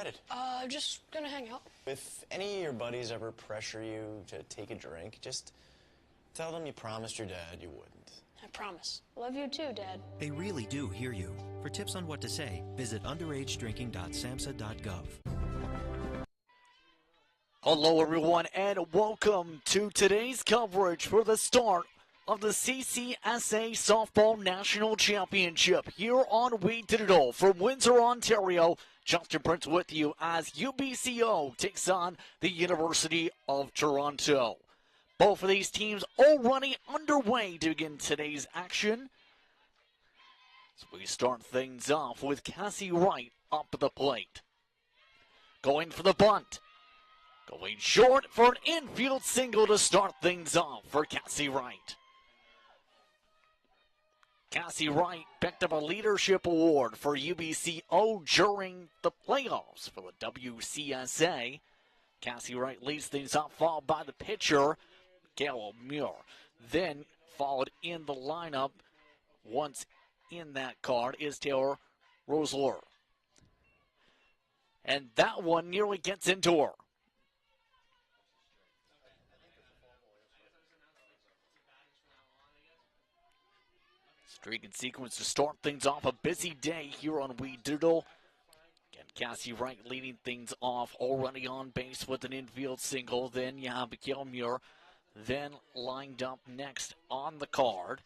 headed? Just gonna hang out. If any of your buddies ever pressure you to take a drink, just tell them you promised your dad you wouldn't. I promise. Love you too, Dad. They really do hear you. For tips on what to say, visit underagedrinking.samhsa.gov. Hello everyone and welcome to today's coverage for the start of the CCSA Softball National Championship here on We Digital from Windsor, Ontario. Justin Prince with you as UBCO takes on the University of Toronto. Both of these teams already underway to begin today's action. So we start things off with Cassie Wright up at the plate. Going for the bunt. Going short for an infield single to start things off for Cassie Wright. Cassie Wright picked up a leadership award for UBCO during the playoffs for the WCSA. Cassie Wright leads things off, followed by the pitcher, Gail Muir. Then followed in the lineup, once in that card, is Taylor Rosler. And that one nearly gets into her. Streak and sequence to start things off. A busy day here on We Doodle. Again, Cassie Wright leading things off, already on base with an infield single. Then you have Gail Muir. Then lined up next on the card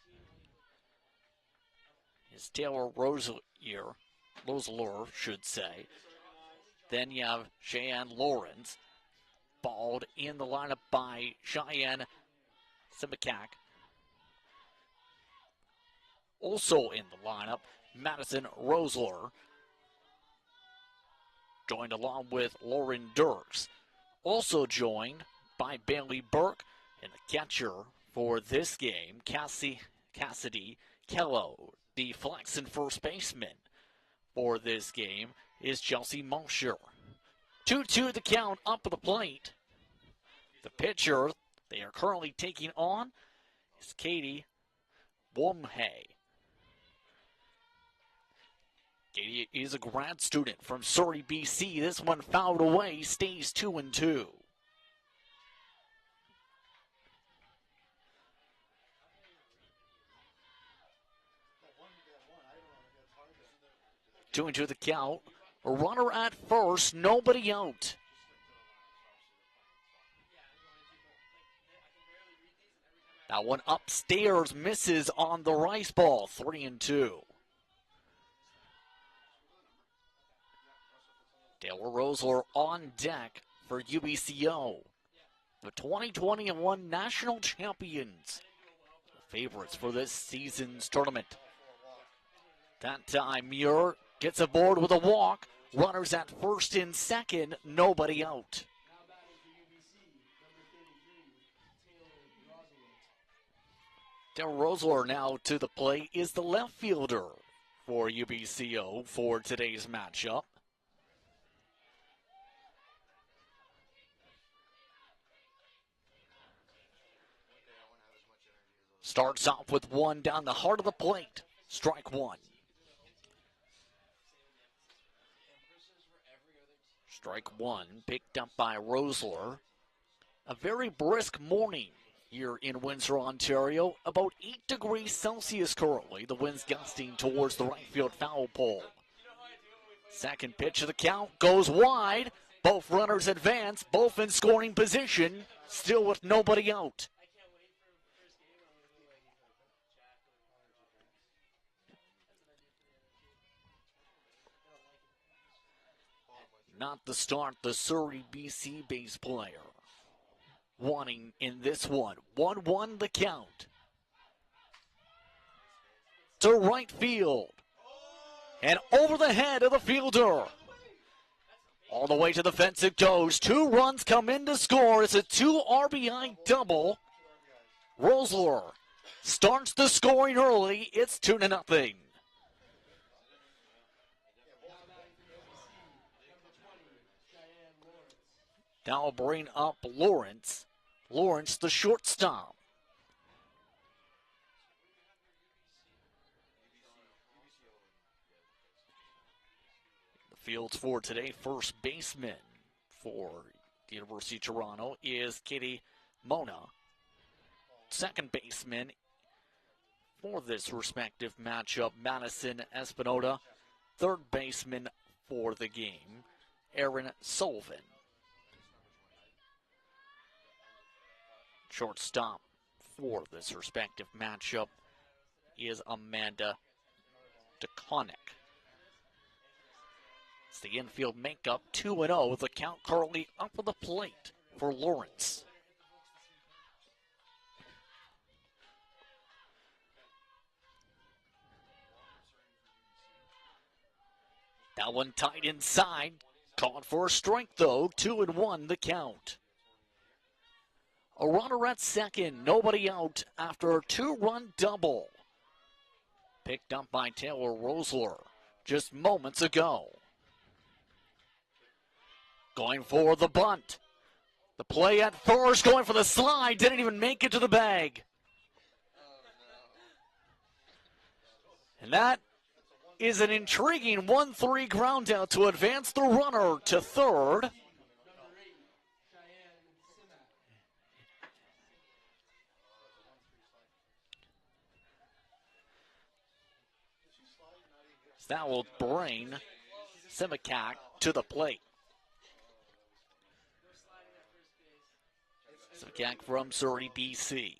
is Taylor Rosler, should say. Then you have Cheyenne Lawrence, balled in the lineup by Cheyenne Simicak. Also in the lineup, Madison Rosler, joined along with Lauren Dirks. Also joined by Bailey Burke. And the catcher for this game, Cassidy Kello, the flex and first baseman for this game, is Chelsea Mosher. 2-2 the count up at the plate. The pitcher they are currently taking on is Katie Womhay. Katie is a grad student from Surrey, BC. This one fouled away, stays 2-2. 2-2 the count. A runner at first, nobody out. That one upstairs misses on the rice ball, 3-2. Taylor Rosler on deck for UBCO. The 2021 national champions, the favorites for this season's tournament. That time, Muir gets aboard with a walk. Runners at first and second, nobody out. Taylor Rosler now to the plate is the left fielder for UBCO for today's matchup. Starts off with one down the heart of the plate. Strike one. Strike one picked up by Rosler. A very brisk morning here in Windsor, Ontario. About 8 degrees Celsius currently. The wind's gusting towards the right field foul pole. Second pitch of the count goes wide. Both runners advance, both in scoring position, still with nobody out. Not the start, the Surrey, BC base player. Wanting in this one. 1-1 the count. To right field. And over the head of the fielder. All the way to the fence it goes. 2 runs come in to score. It's a 2 RBI double. Rosler starts the scoring early. It's 2-0. Now I'll bring up Lawrence. Lawrence, the shortstop. fields for today. First baseman for the University of Toronto is Katie Mona. Second baseman for this respective matchup, Madison Espinoda. Third baseman for the game, Aaron Sullivan. Shortstop for this respective matchup is Amanda DeConnick. It's the infield makeup 2-0 with the count currently up on the plate for Lawrence. That one tight inside. Caught for a strike though. 2-1 the count. A runner at second. Nobody out after a 2-run double. Picked up by Taylor Rosler just moments ago. Going for the bunt. The play at first, going for the slide. Didn't even make it to the bag. And that is an intriguing 1-3 ground out to advance the runner to third. That will bring Simicak to the plate. Simicak from Surrey, BC.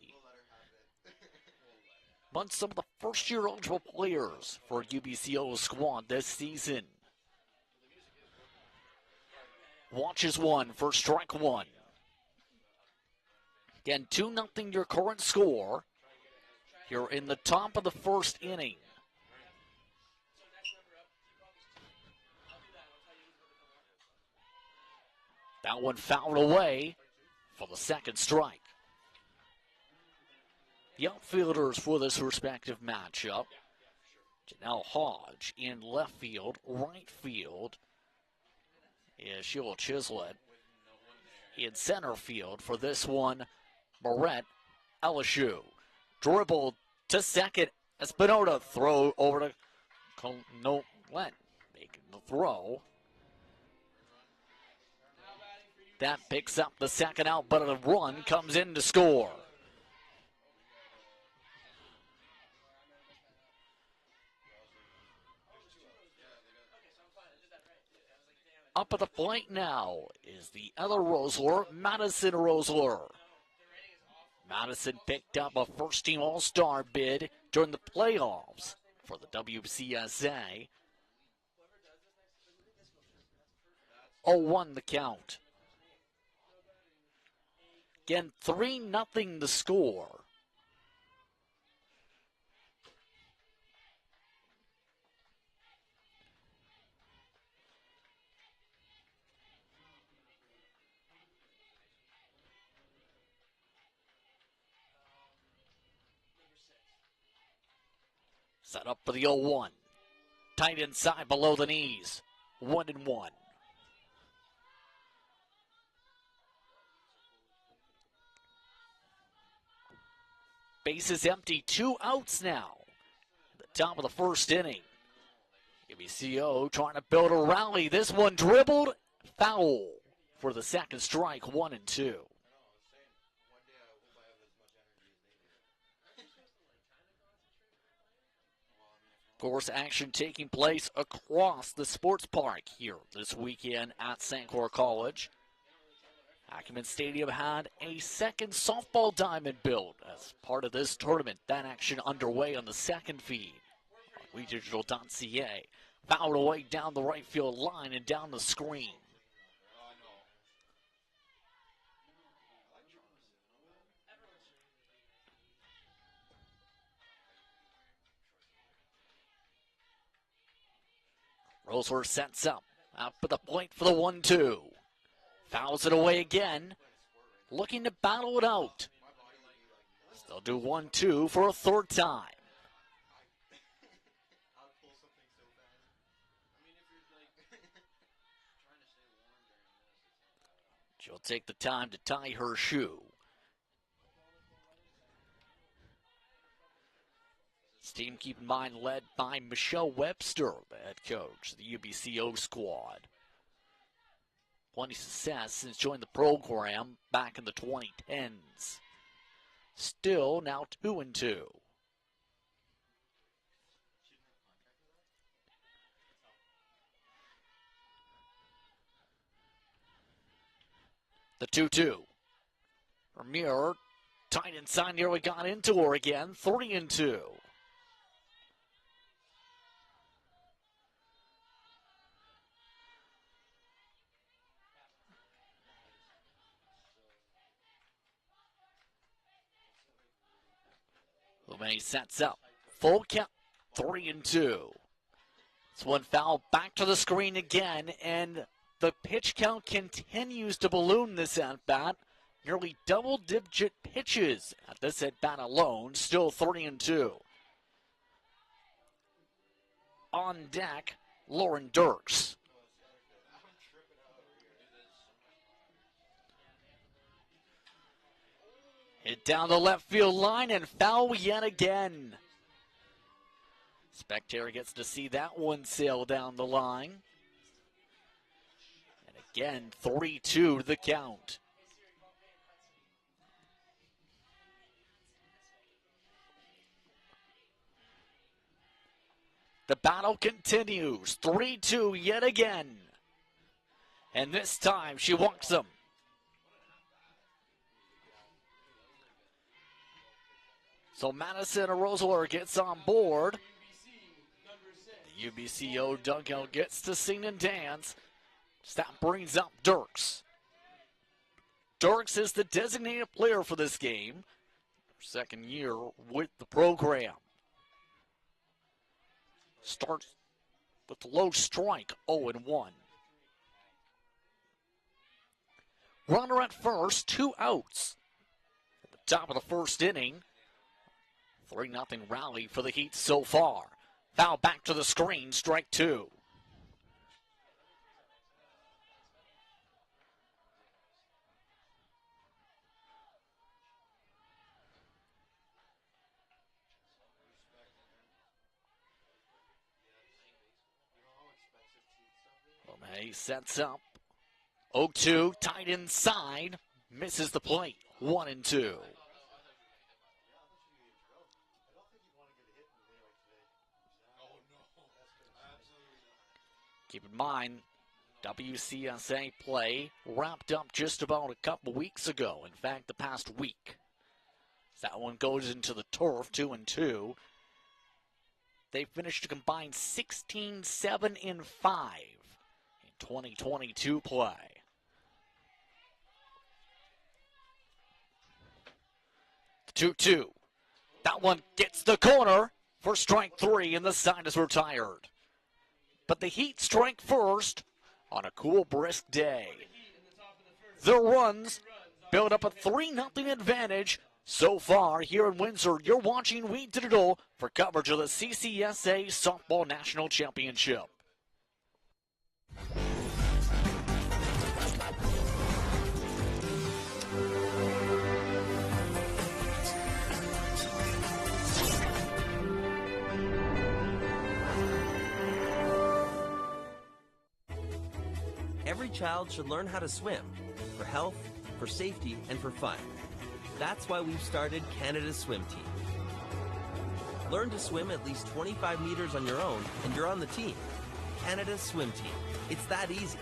Among some of the first-year eligible players for UBCO squad this season. Watches one for strike one. Again, 2-0 your current score. You're in the top of the first inning. That one fouled away for the second strike. The outfielders for this respective matchup, Janelle Hodge in left field. Right field is Sheila Chislett. In center field for this one, Barrett Elishu. Dribbled to second. Espinoda throw over to Nolet. Making the throw. That picks up the second out, but a run comes in to score. Up at the plate now is the other Rosler, Madison Rosler. Madison picked up a first-team All-Star bid during the playoffs for the WCSA. 0-1 the count. Again, 3-0 the score. Set up for the 0-1. Tight inside below the knees. 1-1. Base is empty. 2 outs now. At the top of the first inning. UBCO trying to build a rally. This one dribbled. Foul for the second strike. 1-2. Of course, action taking place across the sports park here this weekend at Sancor College. Acumen Stadium had a second softball diamond built as part of this tournament. That action underway on the second feed on WeDigital.ca. Fouled away down the right field line and down the screen. Rosler sets up at the plate for the 1-2. Fouls it away again. Looking to battle it out. They'll do 1-2 for a third time. She'll take the time to tie her shoe. This team, keep in mind, led by Michelle Webster, the head coach of the UBCO squad. Plenty of success since joining the program back in the 2010s. Still now 2-2. The 2-2. Vermeer, tight inside, nearly got into her again. 3-2. Lume sets up. Full count. 3-2. It's one foul back to the screen again, and the pitch count continues to balloon this at-bat. Nearly double-digit pitches at this at-bat alone. Still 3-2. On deck, Lauren Dirks. Hit down the left field line and foul yet again. Spectator gets to see that one sail down the line. And again, 3-2 the count. The battle continues. 3-2 yet again. And this time she walks them. So Madison Rosler gets on board. The UBCO dugout gets to sing and dance. That brings up Dirks. Dirks is the designated player for this game. Second year with the program. Starts with low strike, 0-1. Runner at first, 2 outs. At the top of the first inning. 3-0 rally for the Heat so far. Foul back to the screen, strike 2. He sets up. 0-2, tight inside. Misses the plate. 1-2. Keep in mind, WCSA play wrapped up just about a couple weeks ago. In fact, the past week. That one goes into the turf, 2-2. They finished a combined 16-7-5 in 2022 play. The 2-2. That one gets the corner for strike 3, and the side is retired. But the Heat strike first on a cool, brisk day. The runs build up a 3-0 advantage so far here in Windsor. You're watching We Did It All for coverage of the CCSA Softball National Championship. Every child should learn how to swim, for health, for safety, and for fun. That's why we've started Canada's Swim Team. Learn to swim at least 25 meters on your own, and you're on the team. Canada's Swim Team. It's that easy.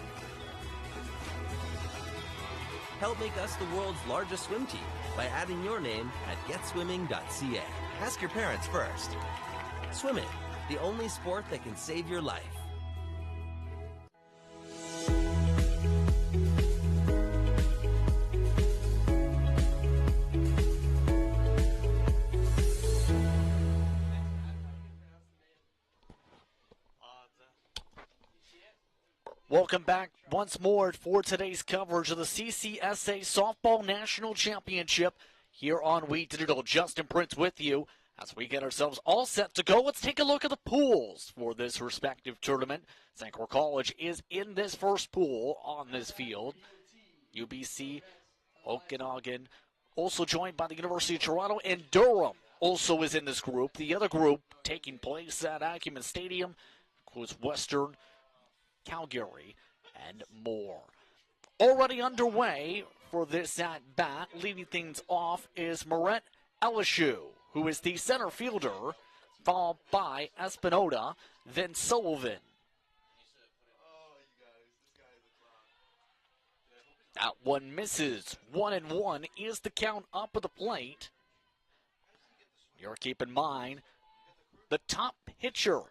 Help make us the world's largest swim team by adding your name at getswimming.ca. Ask your parents first. Swimming, the only sport that can save your life. Welcome back once more for today's coverage of the CCSA Softball National Championship here on We Did It All. Justin Prince with you as we get ourselves all set to go. Let's take a look at the pools for this respective tournament. St. Clair College is in this first pool on this field. UBC, Okanagan, also joined by the University of Toronto and Durham also is in this group. The other group taking place at Acumen Stadium includes Western, Calgary, and more. Already underway for this at-bat. Leading things off is Moret Elishu, who is the center fielder, followed by Espinoda, then Sullivan. That one misses. 1-1 is the count up at the plate. You're keep in mind the top pitcher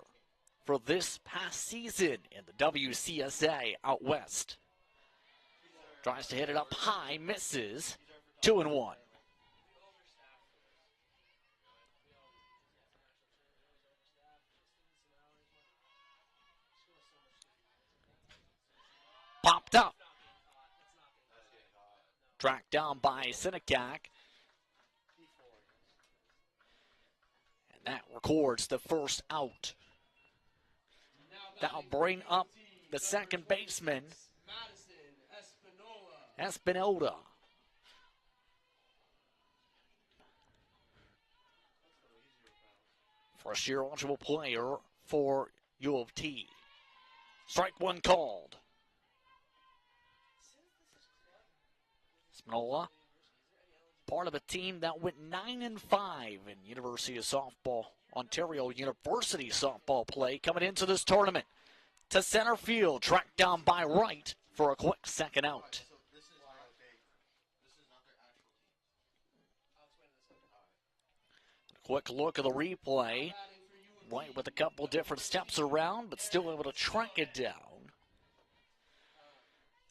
for this past season in the WCSA out west. Tries to hit it up high, misses. 2-1. Popped up. Tracked down by Sinekak. And that records the first out. That'll bring up the second baseman, Espinoda. First year eligible player for U of T. Strike one called. Espinola, part of a team that went 9-5 in University of Softball, Ontario University softball play coming into this tournament. To center field, tracked down by right for a quick second out. Quick look at the replay. Right with a couple different steps around, but still able to track it down.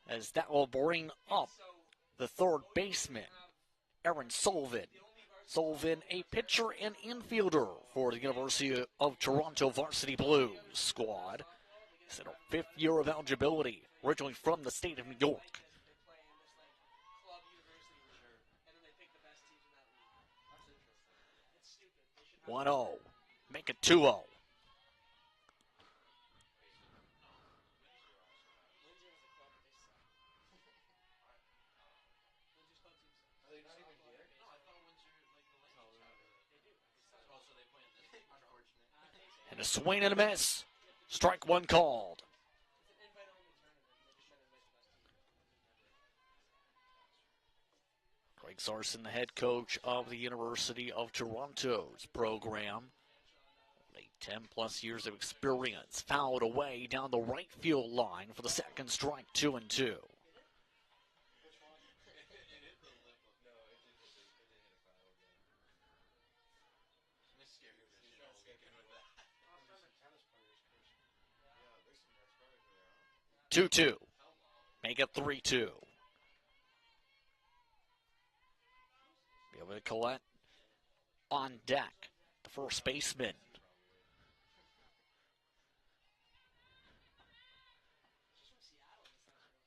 As that will bring up the third baseman, Aaron Sullivan. Sullivan, a pitcher and infielder for the University of Toronto Varsity Blues squad. He's in her fifth year of eligibility, originally from the state of New York. (1-0), make it 2-0. And a swing and a miss. Strike one called. Greg Sarson, the head coach of the University of Toronto's program. 10-plus years of experience. Fouled away down the right field line for the second strike, 2-2. (2-2). Make it 3-2. Be able to collect on deck. The first baseman.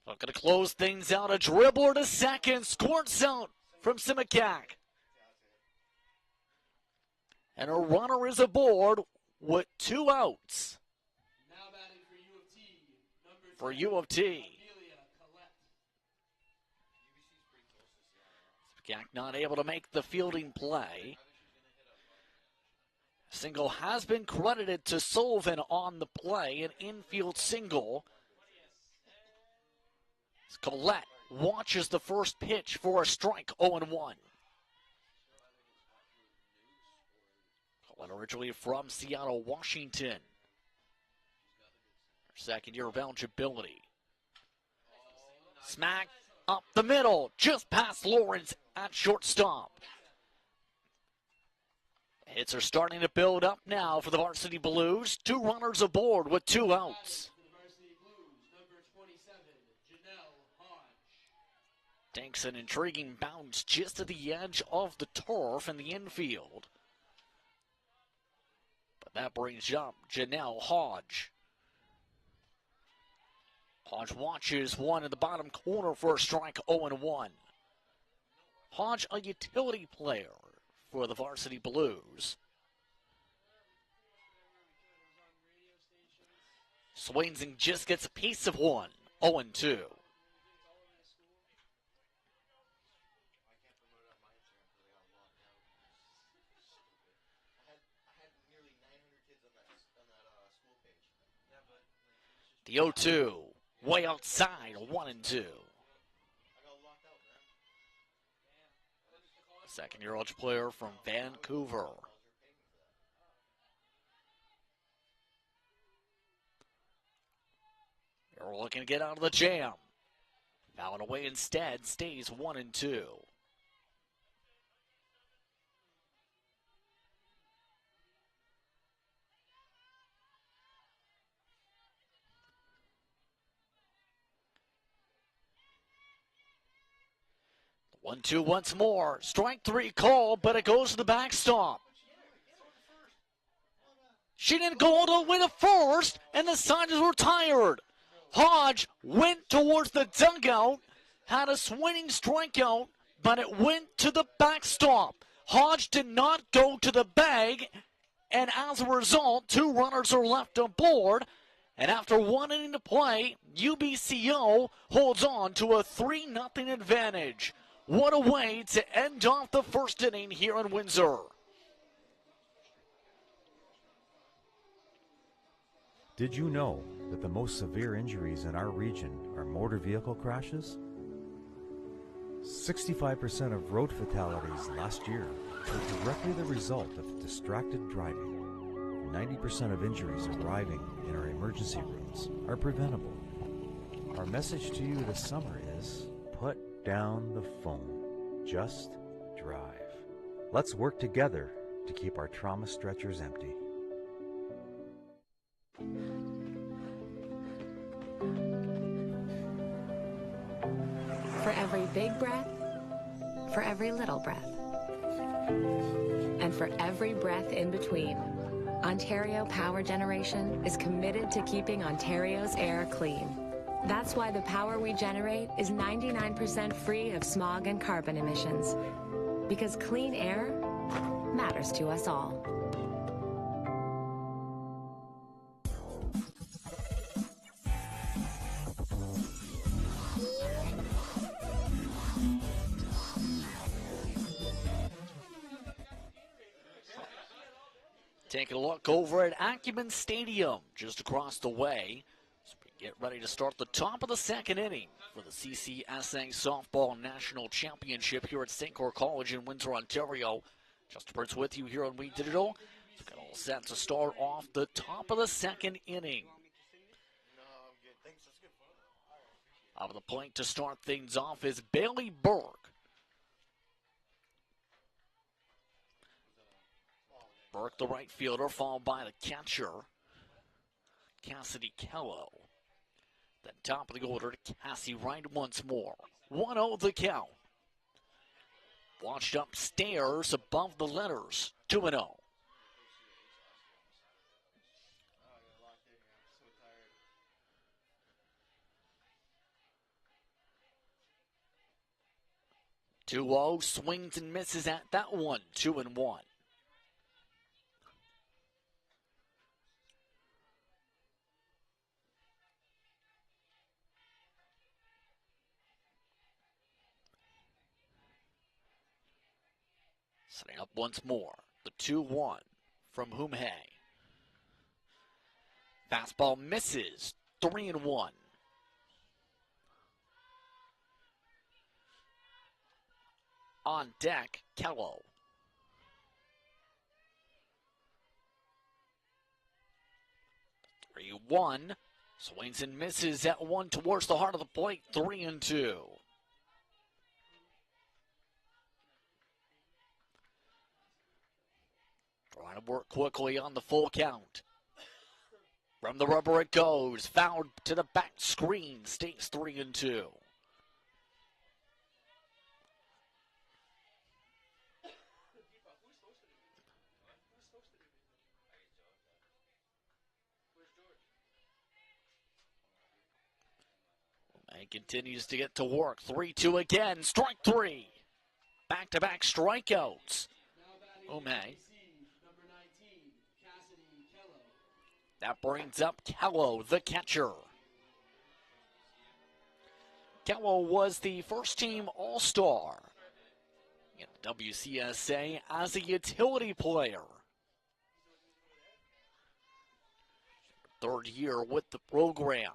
Looking to close things out. A dribbler to second. Squirts out from Simikak. And a runner is aboard with 2 outs. For U of T. Simikak not able to make the fielding play. Single has been credited to Sullivan on the play. An infield single. Collette watches the first pitch for a strike, 0-1. Collette originally from Seattle, Washington. Her second year of eligibility. Smack up the middle, just past Lawrence at shortstop. Hits are starting to build up now for the Varsity Blues. 2 runners aboard with 2 outs. Takes an intriguing bounce just at the edge of the turf in the infield. But that brings up Janelle Hodge. Hodge watches one in the bottom corner for a strike, 0-1. Hodge, a utility player for the Varsity Blues. Swings and just gets a piece of one, 0-2. The 0-2, way outside, 1-2. Second-year-old player from Vancouver. They're looking to get out of the jam. Fouling away instead, stays 1-2. The 1-2 once more. Strike three call, but it goes to the backstop. She didn't go all the way to first, and the side is retired. Hodge went towards the dugout, had a swinging strikeout, but it went to the backstop. Hodge did not go to the bag, and as a result, 2 runners are left aboard. And after 1 inning to play, UBCO holds on to a 3-0 advantage. What a way to end off the first inning here in Windsor. Did you know that the most severe injuries in our region are motor vehicle crashes? 65% of road fatalities last year were directly the result of distracted driving. 90% of injuries arriving in our emergency rooms are preventable. Our message to you this summer is, put down the phone. Just drive. Let's work together to keep our trauma stretchers empty. For every big breath, for every little breath, and for every breath in between, Ontario Power Generation is committed to keeping Ontario's air clean. That's why the power we generate is 99% free of smog and carbon emissions. Because clean air matters to us all. Take a look over at Acumen Stadium, just across the way. As we get ready to start the top of the second inning for the CCSA Softball National Championship here at St. Clair College in Windsor, Ontario. Justin Prince with you here on We Digital. So got all set to start off the top of the second inning. Out of the plate to start things off is Bailey Burke. Burke, the right fielder, followed by the catcher, Cassidy Kello. Then top of the order to Cassie Wright once more. 1-0 the count. Watched upstairs above the letters. 2-0. Two-0, swings and misses at that one. 2-1. Setting up once more, the 2-1 from Humhe. Fastball misses, 3-1. On deck, Kello. The 3-1, swings and misses at one towards the heart of the plate, 3-2. Trying to work quickly on the full count. From the rubber it goes. Fouled to the back screen. Stays 3-2. And continues to get to work. 3-2 again. Strike 3. Back-to-back strikeouts. Umay. That brings up Kello, the catcher. Kello was the first-team All-Star in the WCSA as a utility player. Third year with the program.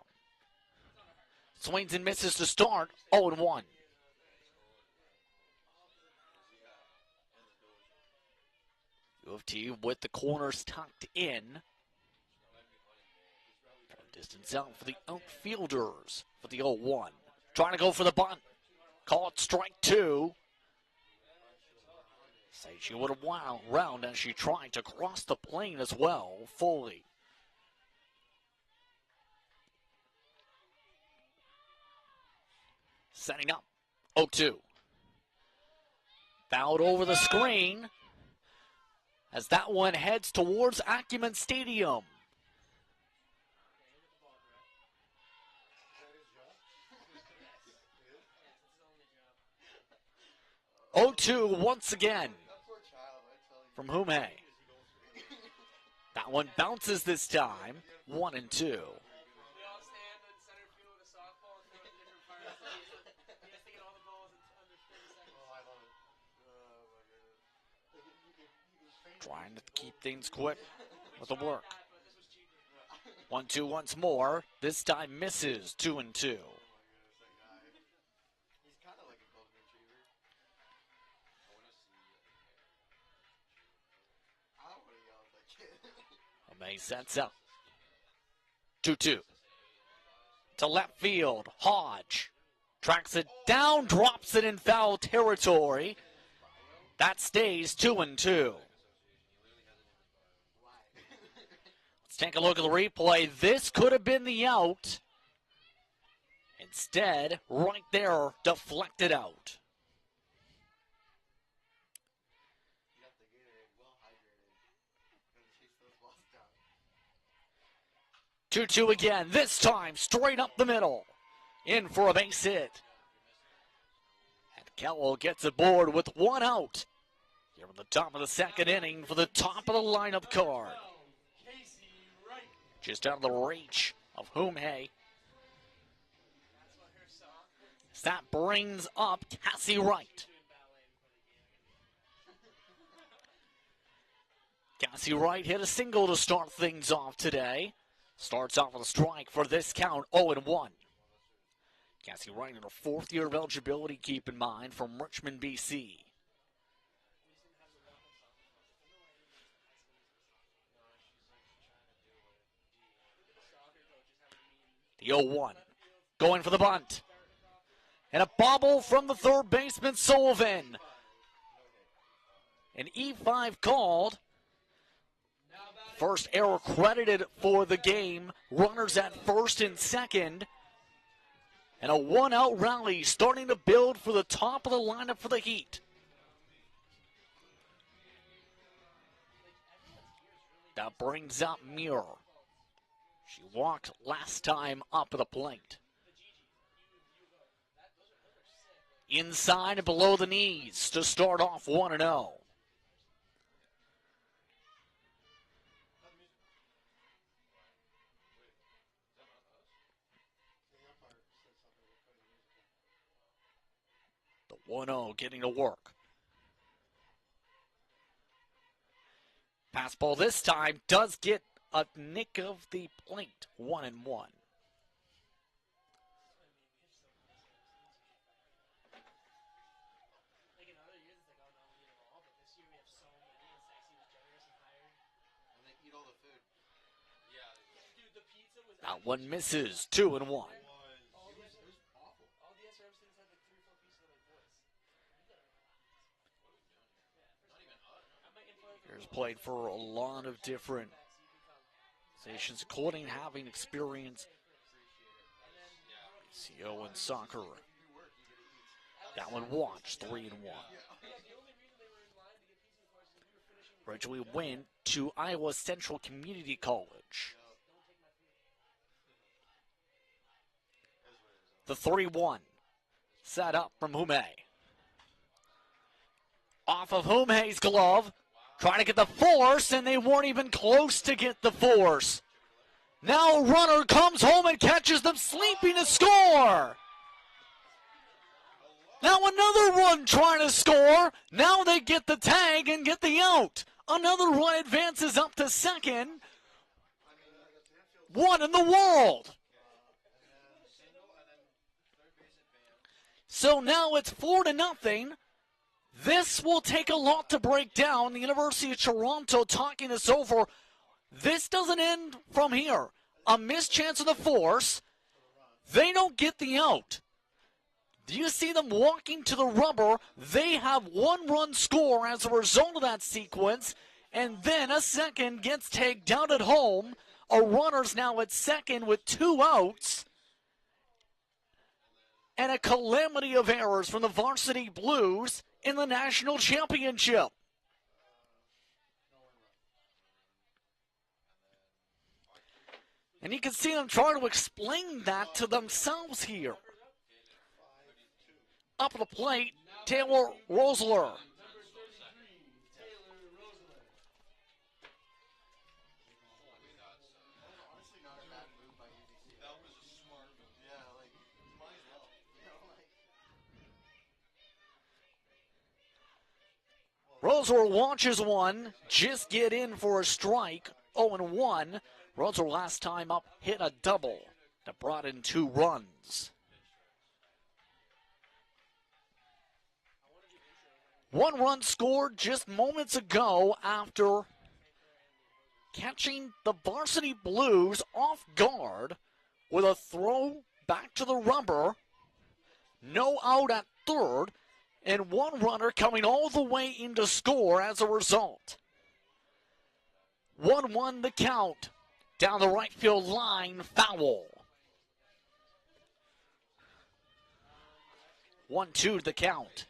Swings and misses to start, 0-1. U of T with the corners tucked in. Distance out for the outfielders for the 0-1. Trying to go for the bunt. Call it strike 2. Say she would have wound round as she tried to cross the plane as well, fully. Setting up, 0-2. Fouled over the screen as that one heads towards Acumen Stadium. 0-2 once again from Humhe. That one bounces this time, 1-2. Trying to keep things quick with the work. 1-2 once more. This time misses, 2-2. May sets up. 2-2. To left field. Hodge tracks it down, drops it in foul territory. That stays 2-2. Let's take a look at the replay. This could have been the out. Instead, right there, deflected out. 2-2 again, this time straight up the middle. In for a base hit. And Cowell gets aboard with one out. Here in the top of the second inning for the top of the lineup card. Just out of the reach of Humhe. That brings up Cassie Wright. Cassie Wright hit a single to start things off today. Starts off with a strike for this count, 0-1. Cassie Wright in her fourth year of eligibility, keep in mind, from Richmond, BC. The 0-1, going for the bunt. And a bobble from the third baseman, Sullivan. An E5 called. First error credited for the game. Runners at first and second. And a one-out rally starting to build for the top of the lineup for the Heat. That brings up Muir. She walked last time up at the plate. Inside and below the knees to start off 1-0. The 1-0 getting to work. Pass ball this time does get a nick of the plate. 1-1. That one misses, 2-1. Here's played for a lot of different stations, including having experience UBCO and soccer. That one watched, 3-1. Originally went to Iowa Central Community College. The 3-1 set up from Humhe. Off of Humhe's glove, trying to get the force, and they weren't even close to get the force. Now a runner comes home and catches them sleeping to score. Now another one trying to score. Now they get the tag and get the out. Another one advances up to second. one in the world. So now it's 4-0. This will take a lot to break down. The University of Toronto talking us over. This doesn't end from here. A missed chance of the force. They don't get the out. Do you see them walking to the rubber? They have 1-run score as a result of that sequence. And then a second gets tagged down at home. A runner's now at second with 2 outs. And a calamity of errors from the Varsity Blues in the national championship. And you can see them trying to explain that to themselves here. Up at the plate, Taylor Rosler. Rosler launches one, just get in for a strike, 0-1. Rosler last time up hit a double that brought in 2 runs. 1 run scored just moments ago after catching the Varsity Blues off guard with a throw back to the rubber. No out at third. And 1 runner coming all the way in to score as a result. 1-1 the count. Down the right field line, foul. 1-2 the count.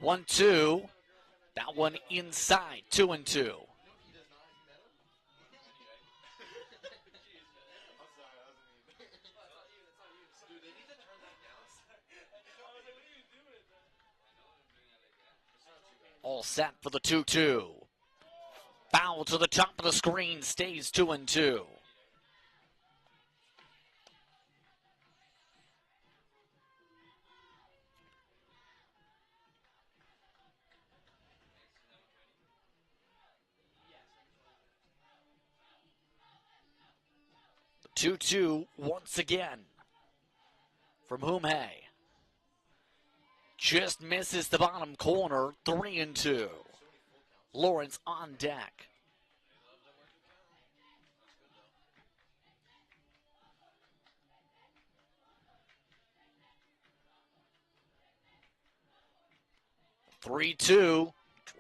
One, 2. That one inside. 2-2. All set for the 2-2. Foul to the top of the screen. Stays 2-2. The 2-2 once again from Humhe. Just misses the bottom corner. 3-2. Lawrence on deck. Three-two.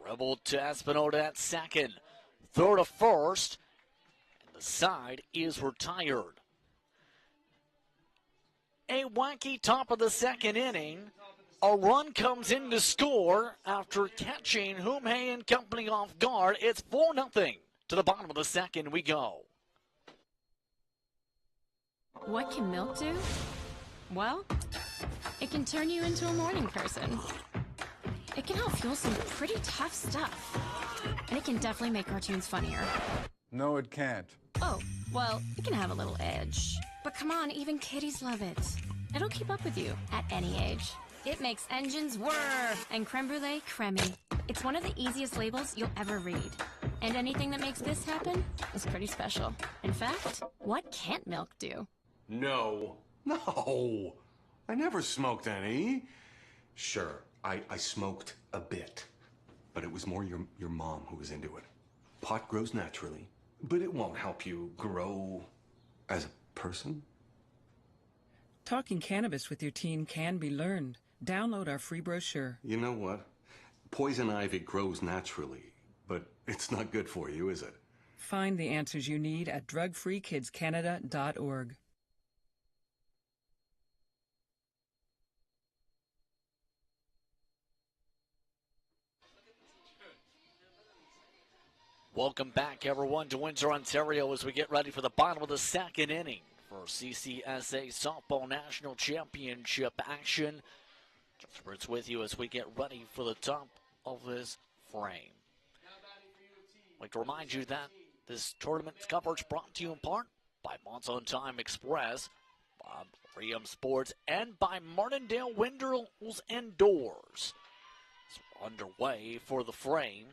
Dribbled to Espinosa at second. Throw to first. And the side is retired. A wacky top of the second inning. A run comes in to score after catching Humhe and company off guard. It's 4-0. To the bottom of the second we go. What can milk do? Well, it can turn you into a morning person. It can help fuel some pretty tough stuff. And it can definitely make cartoons funnier. No, it can't. Oh, well, it can have a little edge. But come on, even kitties love it. It'll keep up with you at any age. It makes engines whir and creme brulee creamy. It's one of the easiest labels you'll ever read. And anything that makes this happen is pretty special. In fact, what can't milk do? No. I never smoked any. Sure, I smoked a bit. But it was more your mom who was into it. Pot grows naturally, but it won't help you grow as a person. Talking cannabis with your teen can be learned. Download our free brochure. You know what? Poison ivy grows naturally, but it's not good for you, is it? Find the answers you need at drugfreekidscanada.org. Welcome back, everyone, to Windsor, Ontario, as we get ready for the bottom of the second inning for CCSA Softball National Championship action. It's with you as we get ready for the top of this frame. I'd like to remind you that this tournament's coverage brought to you in part by Monson Time Express, by Riem Sports, and by Martindale Windows and Doors. So underway for the frame.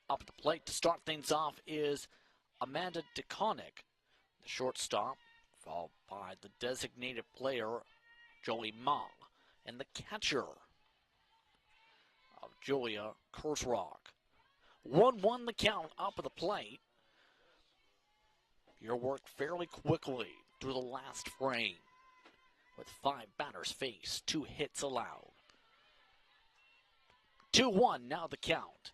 Up at the plate to start things off is Amanda DeConnick, the shortstop, followed by the designated player, Joey Mong, and the catcher of Julia Kurzrock. 1-1 the count up at the plate. Your work fairly quickly through the last frame, with 5 batters faced, 2 hits allowed. 2-1 now the count.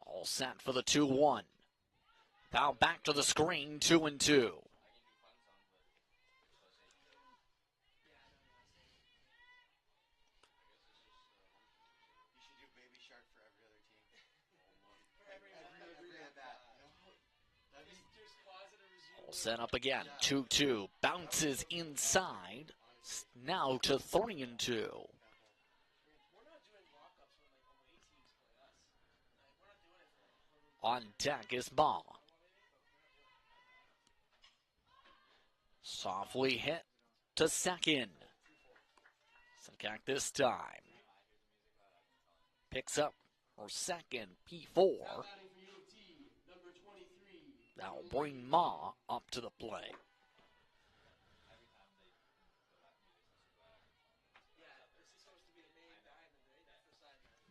All set for the 2-1. Now back to the screen, 2-2. All set up again, 2-2. Bounces inside. Now to 3-2. On deck is Ball. Softly hit to second. Sakak this time. Picks up for second, P4. That will bring Ma up to the plate.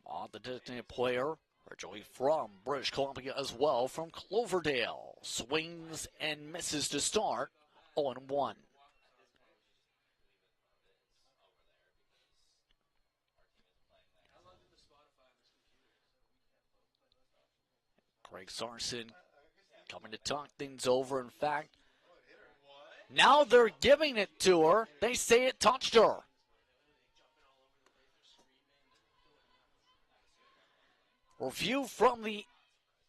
Ma, the designated player, originally from British Columbia as well, from Cloverdale. Swings and misses to start, 0-1. Craig Sarson coming to talk things over. In fact, now they're giving it to her. They say it touched her. Review from the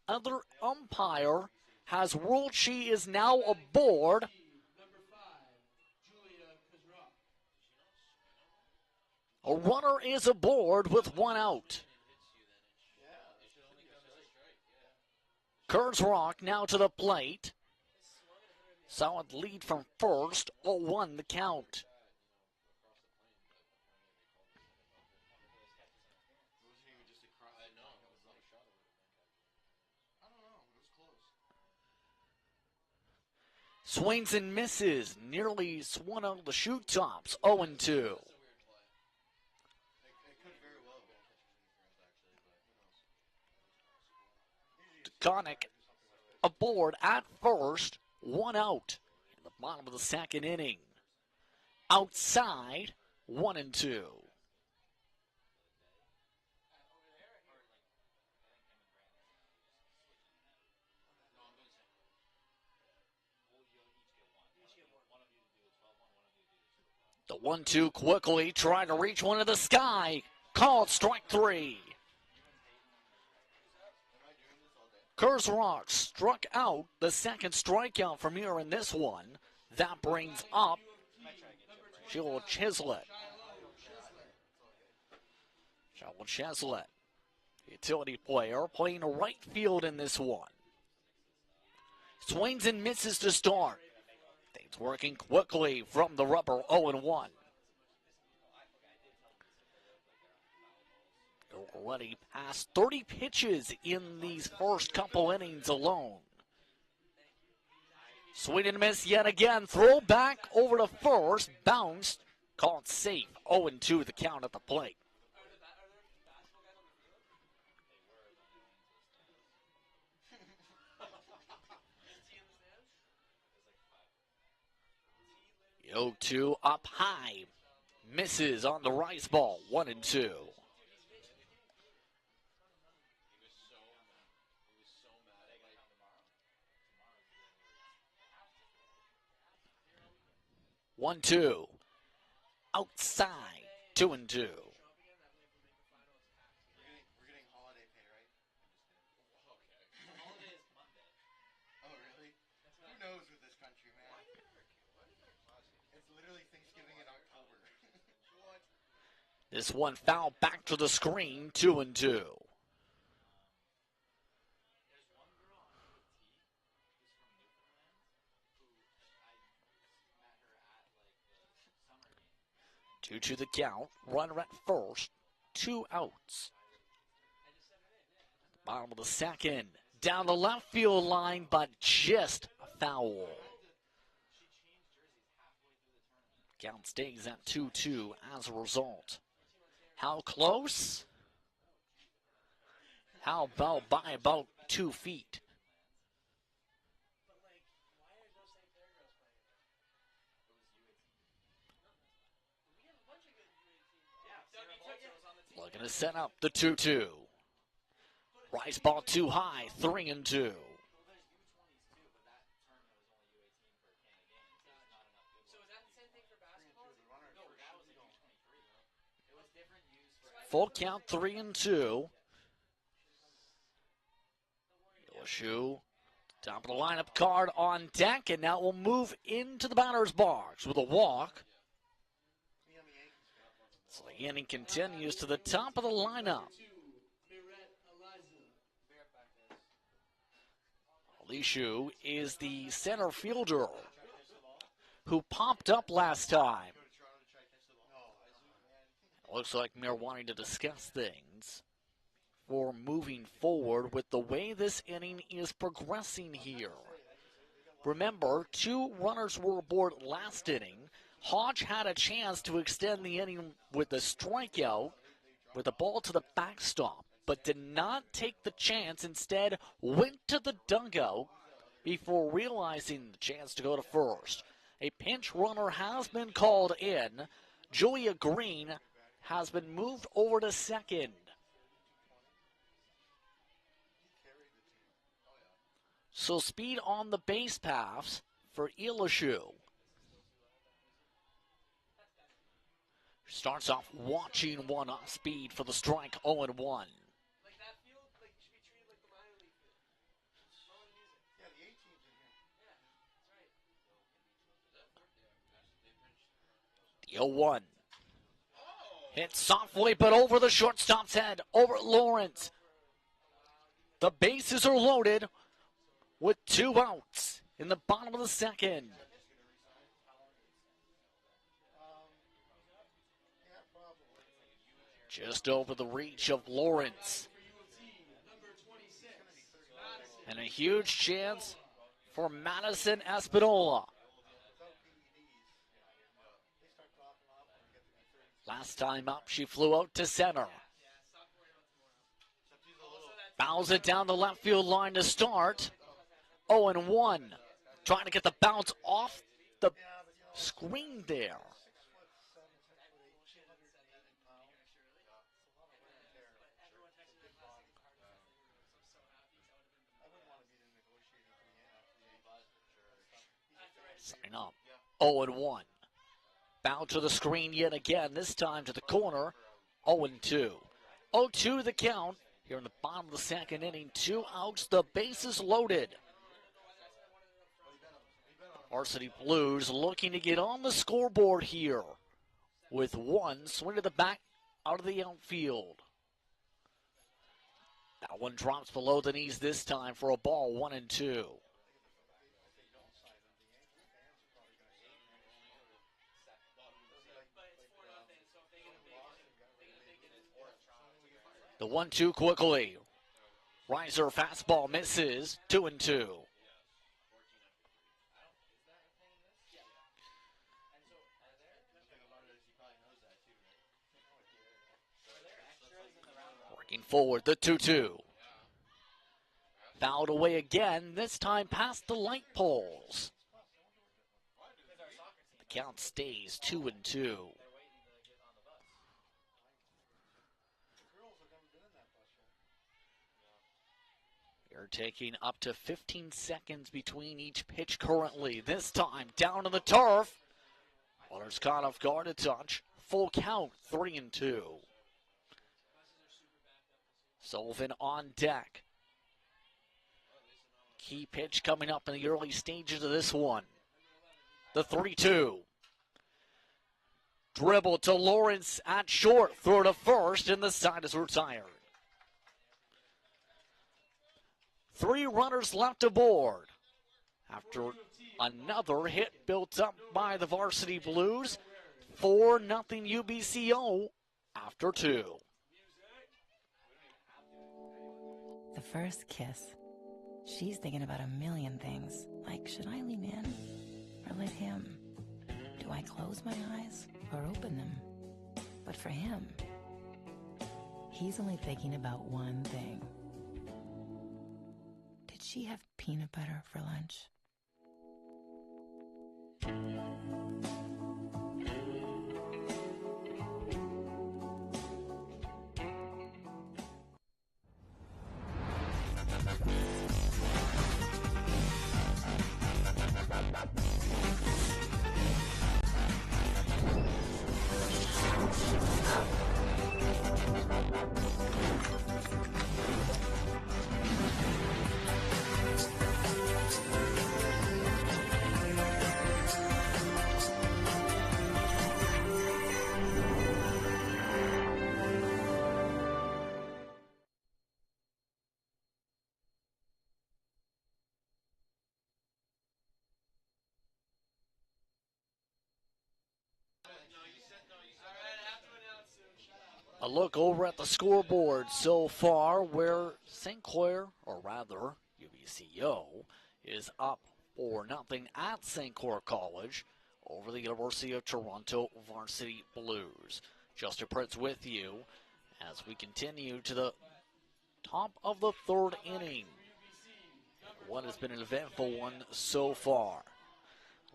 other umpire has ruled she is now aboard. A runner is aboard with 1 out. Kurzrock now to the plate. Solid lead from first, 0-1 the count. Swings and misses, nearly swung out of the shoot tops, 0-2. DeConnick aboard at first, 1 out in the bottom of the second inning. Outside, 1-2. The 1-2 quickly trying to reach one to the sky. Called strike 3. Kurzrock struck out the second strikeout from here in this one. That brings up Jill Chislett. Jill Chislett, utility player, playing right field in this one. Swings and misses to start. Things working quickly from the rubber, 0-1. Already past 30 pitches in these first couple innings alone. Swing and miss yet again. Throw back over to first. Bounced. Called safe. 0-2 the count at the plate. The 0-2 up high. Misses on the rise ball. 1-2. One, two. Outside. 2-2. We're getting holiday pay, right? Okay. Holiday is Monday. Oh, really? Who knows with this country, man? It's literally Thanksgiving in October. What? This one foul back to the screen, 2-2. Two to the count, runner at first, 2 outs. Bottom of the second, down the left field line, but just a foul. Count stays at 2-2 as a result. How close? How about by about 2 feet? Looking to set up the 2-2. Rise ball too high, 3-2. Full count, 3-2. Shoe, top of the lineup card on deck, and now we'll move into the batter's box with a walk. So the inning continues to the top of the lineup. Lishu is the center fielder who popped up last time. Looks like Mayor wanting to discuss things for moving forward with the way this inning is progressing here. Remember, 2 runners were aboard last inning. Hodge had a chance to extend the inning with a strikeout with a ball to the backstop, but did not take the chance. Instead, went to the dugout before realizing the chance to go to first. A pinch runner has been called in. Julia Green has been moved over to second. So speed on the base paths for Elishu. Starts off watching one off speed for the strike, 0-1. The 0-1. Hit softly, but over the shortstop's head, over Lawrence. The bases are loaded with 2 outs in the bottom of the second. Just over the reach of Lawrence. And a huge chance for Madison Espinola. Last time up, she flew out to center. Fouls it down the left field line to start. 0-1. Trying to get the bounce off the screen there. Sign up. 0-1. Bound to the screen yet again, this time to the corner. 0-2. 0-2 the count here in the bottom of the second inning. 2 outs, the bases loaded. Varsity Blues looking to get on the scoreboard here with 1 swing to the back out of the outfield. That one drops below the knees this time for a ball, 1-2. The 1-2 quickly. Riser fastball misses, 2-2. Working forward, the 2-2. Fouled away again, this time past the light poles. The count stays 2-2. You're taking up to 15 seconds between each pitch currently. This time down to the turf. Runners caught off guard a touch. Full count, 3-2. Sullivan on deck. Key pitch coming up in the early stages of this one. The 3-2. Dribble to Lawrence at short. Throw to first, and the side is retired. 3 runners left aboard. After another hit built up by the Varsity Blues, 4-0 UBCO after 2. The first kiss. She's thinking about a million things, like should I lean in or let him? Do I close my eyes or open them? But for him, he's only thinking about one thing. Did she have peanut butter for lunch? A look over at the scoreboard so far where St. Clair, or rather UBCO, is up 4-0 at St. Clair College over the University of Toronto Varsity Blues. Justin Prince with you as we continue to the top of the 3rd inning. What has been an eventful one so far.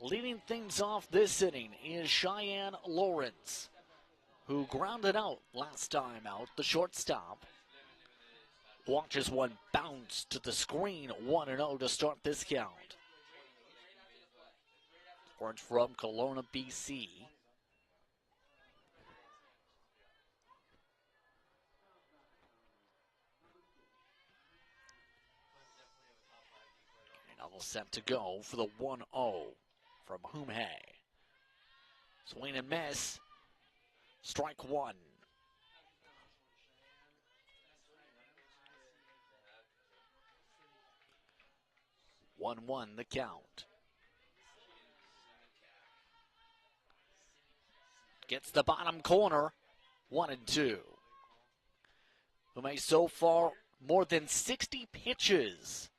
Leading things off this inning is Cheyenne Lawrence, who grounded out last time out, the shortstop. Watches one bounce to the screen, 1-0 to start this count. Orange from Kelowna, BC. Another set to go for the 1-0 from Humhe. Swing and miss. Strike 1. The count. Gets the bottom corner. 1-2. Humhe so far more than 60 pitches.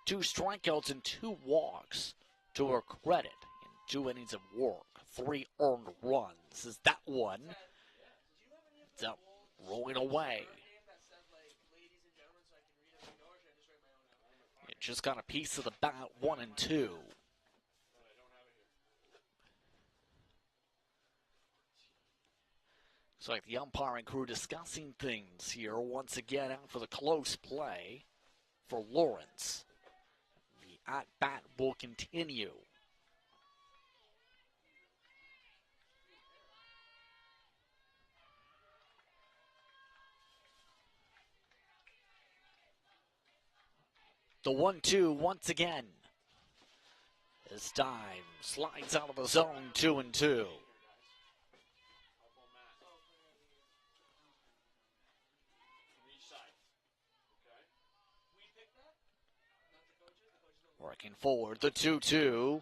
2 strikeouts and 2 walks to her credit in 2 innings of work. 3 earned runs. Is that one? It's out, rolling away. It just got a piece of the bat, 1-2. Looks like the umpiring crew discussing things here once again after the close play for Lawrence. The at-bat will continue. The 1-2 once again. This time slides out of the zone, 2-2. Working forward, the 2-2.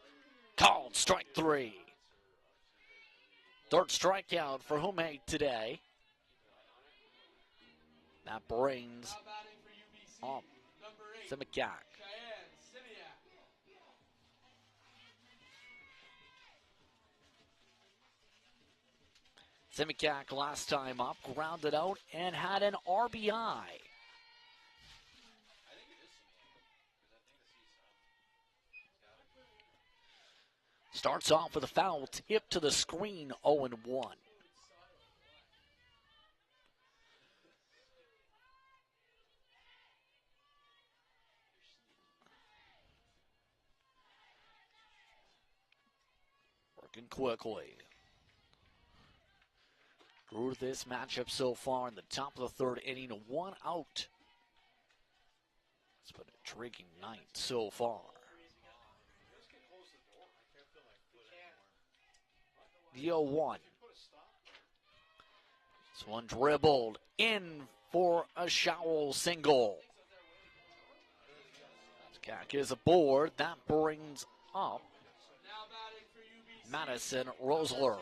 Called strike 3. 3rd strikeout for Humhe today. That brings up Simiak. Simiak last time up, grounded out, and had an RBI. Starts off with a foul tip to the screen, 0-1. Working quickly. Through this matchup so far in the top of the 3rd inning, 1 out. It's been a intriguing night so far. The 0-1. This one dribbled in for a Showell single. Cack is aboard. That brings up Madison Rosler.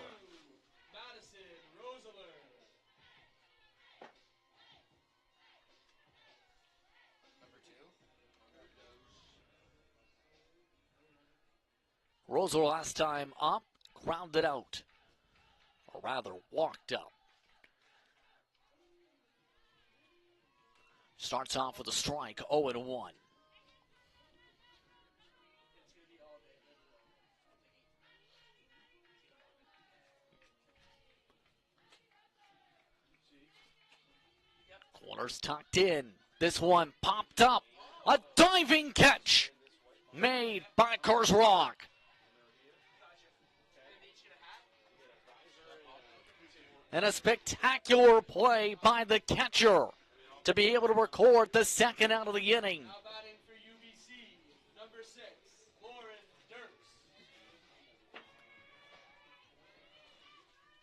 Rosler last time up, grounded out. Or rather, walked up. Starts off with a strike, 0-1. Corners tucked in. This one popped up. A diving catch made by Kurzrock. And a spectacular play by the catcher to be able to record the second out of the inning.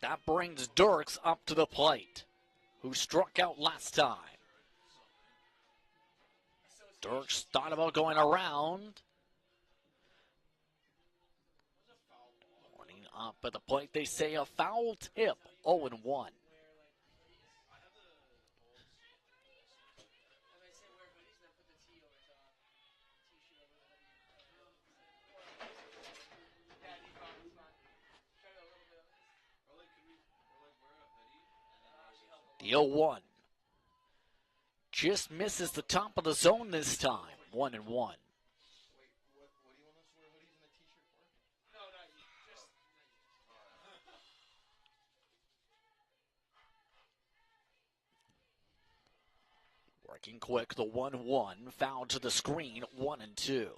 That brings Dirks up to the plate, who struck out last time. Dirks thought about going around. Warning up at the plate, they say a foul tip, 0-1. The 0-1 just misses the top of the zone this time, 1-1. Working quick, the 1-1, foul to the screen, 1-2.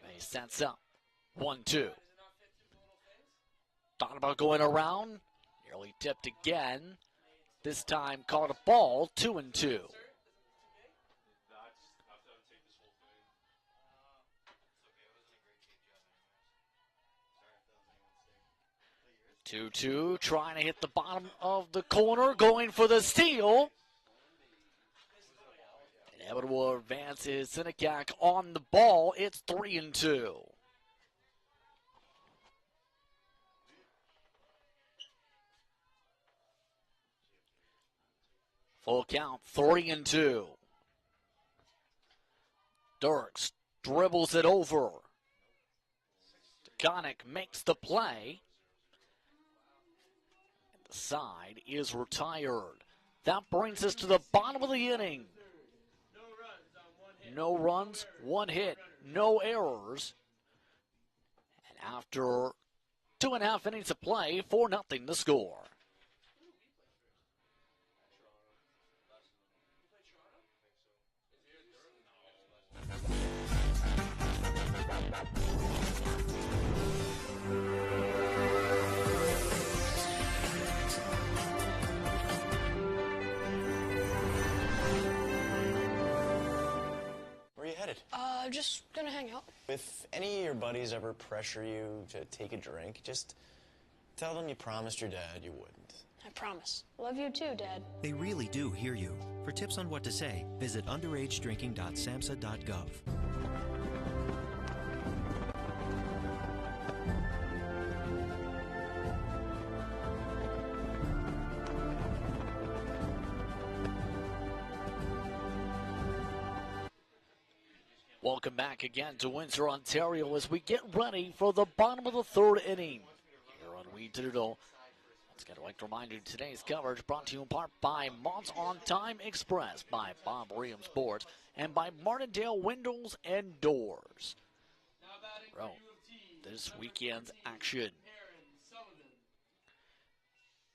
He sets up, 1-2. Thought about going around, nearly tipped again. This time caught a ball, 2-2. 2-2, trying to hit the bottom of the corner, going for the steal. And able to advance is Sinekak on the ball. It's 3-2. Full count, 3-2. Dirks dribbles it over. Deconic makes the play. The side is retired. That brings us to the bottom of the inning. No runs, one hit, no errors. And after 2.5 innings of play, 4-0 the score. Where are you headed? Just gonna hang out. If any of your buddies ever pressure you to take a drink, just tell them you promised your dad you wouldn't. I promise. Love you too, Dad. They really do hear you. For tips on what to say, visit underagedrinking.samhsa.gov. Welcome back again to Windsor, Ontario, as we get ready for the bottom of the third inning here on We Digital. Once again, I'd like to remind you today's coverage brought to you in part by Mott's On Time Express, by Bob Williams Sports, and by Martindale Windows and Doors. Well, this weekend's action.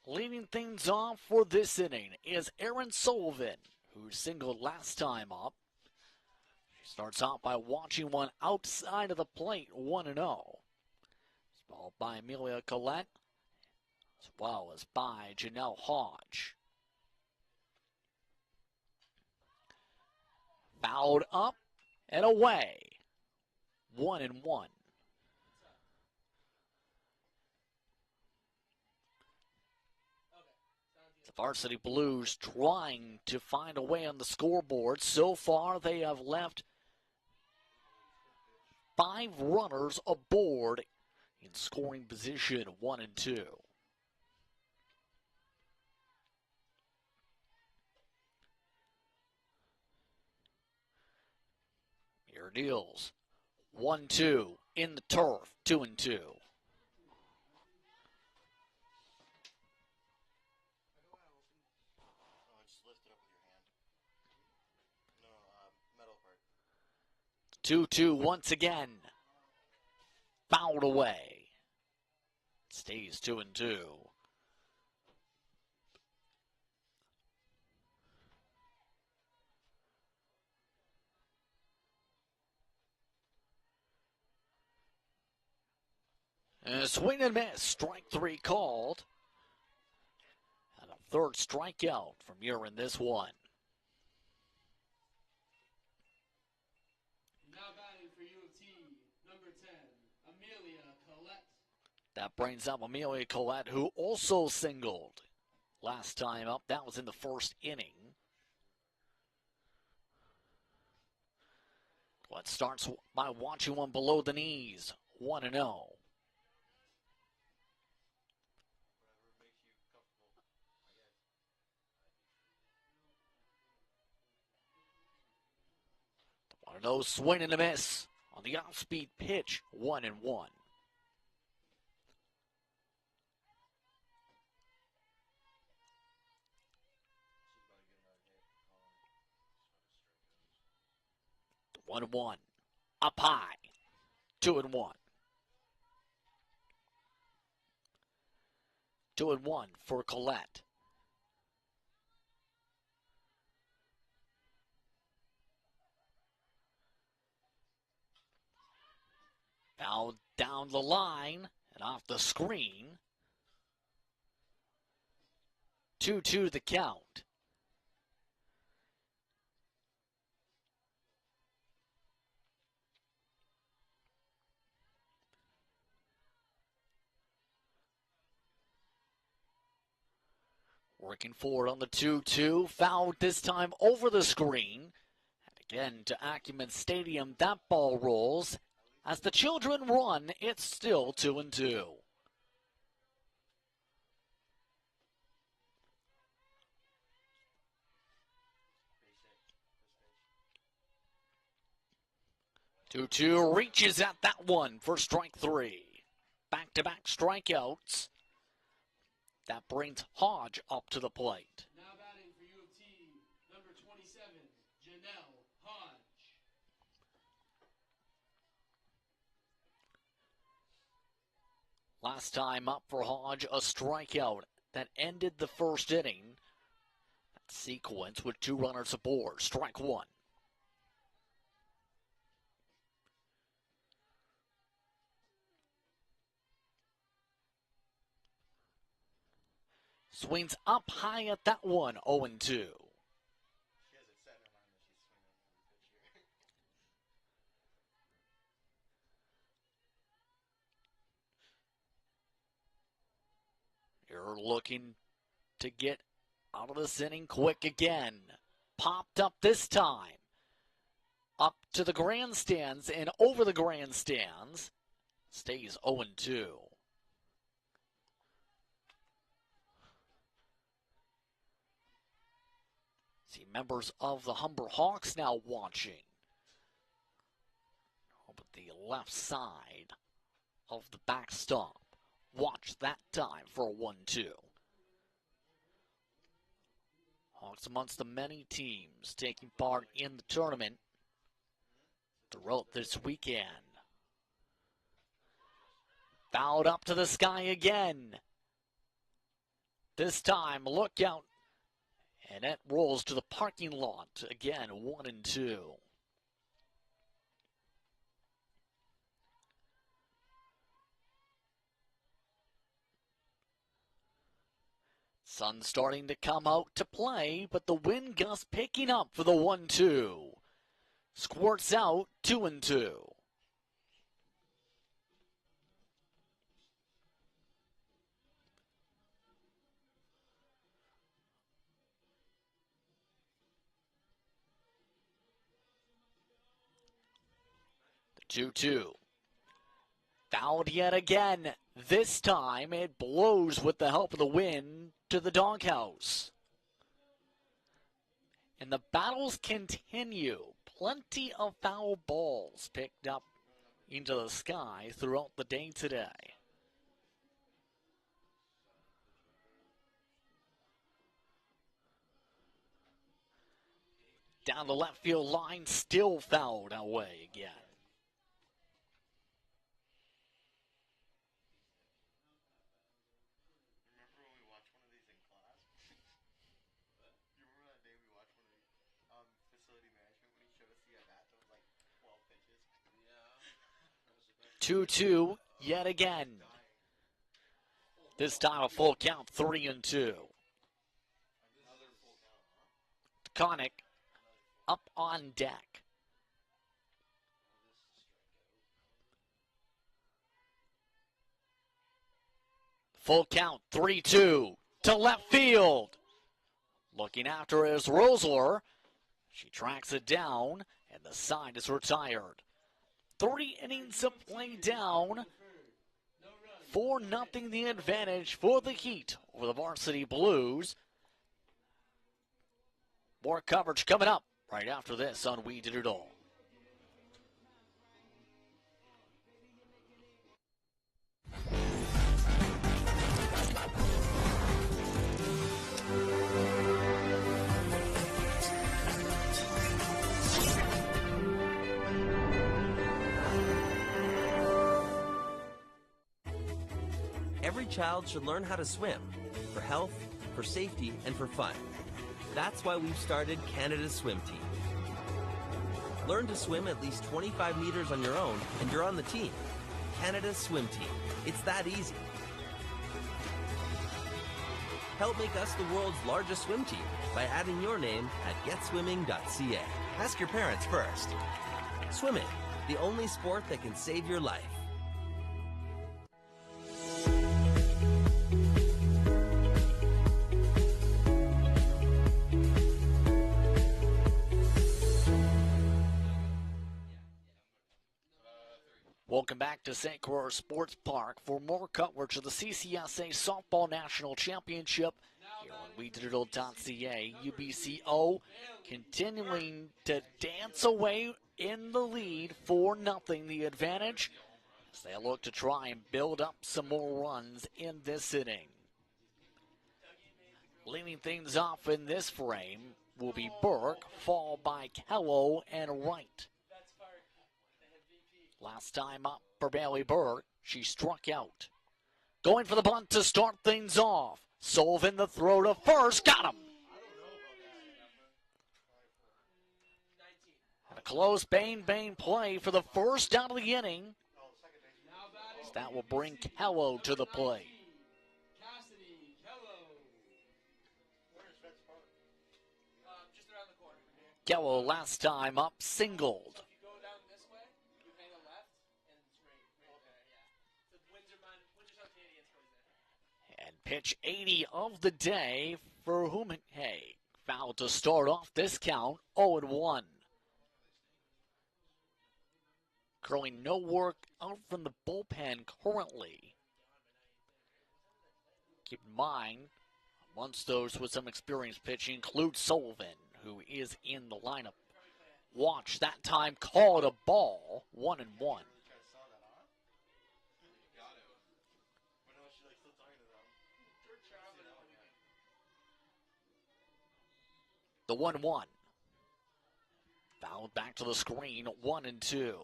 Leading things off for this inning is Aaron Sullivan, who singled last time up. Starts out by watching one outside of the plate, 1-0. Ball by Amelia Collette. as well as by Janelle Hodge. Fouled up and away. 1-1. The Varsity Blues trying to find a way on the scoreboard. So far, they have left 5 runners aboard in scoring position 1 and 2. Here deals. 1-2 in the turf, 2 and 2. Just lift it up with your hand. No, metal part. 2-2 once again. Fouled away. Stays 2 and 2. And a swing and miss. Strike 3 called. And a third strikeout from here in this one. Now batting for U of T, number 10, Amelia Collette. That brings up Amelia Collette, who also singled last time up. That was in the first inning. Collette starts by watching one below the knees. 1-0. No swing and a miss on the off-speed pitch, 1-1. One and one, up high, 2-1. 2-1 for Collette. Now down the line and off the screen. 2-2 the count. Working forward on the 2-2. Fouled this time over the screen. And again to Acumen Stadium, that ball rolls. As the Children run, it's still 2-2. Two reaches at that one for strike 3. Back-to-back strikeouts. That brings Hodge up to the plate. Now batting for U of T, number 27, Janelle Hodge. Last time up for Hodge, a strikeout that ended the first inning. That sequence with 2 runners aboard. Strike 1. Swings up high at that one, 0-2. You're looking to get out of this inning quick again. Popped up this time. Up to the grandstands and over the grandstands. Stays 0-2. See members of the Humber Hawks now watching. Up at the left side of the backstop. Watch that time for a 1-2. Hawks amongst the many teams taking part in the tournament throughout this weekend. Fouled up to the sky again. This time, look out. And that rolls to the parking lot. Again, 1-2. Sun starting to come out to play, but the wind gust picking up for the 1-2. Squirts out 2-2. The 2-2. Fouled yet again. This time it blows with the help of the wind to the doghouse. And the battles continue. Plenty of foul balls picked up into the sky throughout the day today. Down the left field line, still fouled away again. Remember when we watched one of these in class? You remember that day we watched one of these facility management when he showed us the at-bat that was like 12 pitches? Yeah. 2-2 yet again. This time a full count, 3-2. Connick up on deck. Full count, 3-2 to left field. Looking after is Rosler. She tracks it down, and the side is retired. 3 innings of play down. 4-0 the advantage for the Heat over the Varsity Blues. More coverage coming up right after this on We Did It All. Every child should learn how to swim for health, for safety, and for fun. That's why we've started Canada's swim team. Learn to swim at least 25 meters on your own, and you're on the team. Canada's swim team. It's that easy. Help make us the world's largest swim team by adding your name at getswimming.ca. Ask your parents first. Swimming, the only sport that can save your life. Welcome back to St. Croix Sports Park for more coverage of the CCSA Softball National Championship here on WeDidItAll.ca. UBCO continuing to dance away in the lead, 4-0 the advantage, as they look to try and build up some more runs in this inning. Leading things off in this frame will be Burke, followed by Kello and Wright. Last time up for Bailey Burke, she struck out. Going for the bunt to start things off. Sullivan the throw to first, got him. And a close bang play for the first out of the inning. As that will bring Kello to the plate. Kello last time up singled. Pitch 80 of the day for Hey, foul to start off this count, 0-1. Curling no work out from the bullpen currently. Keep in mind, amongst those with some experience pitching include Sullivan, who is in the lineup. Watch that time, called a ball, 1-1. The 1-1. Fouled back to the screen, 1-2.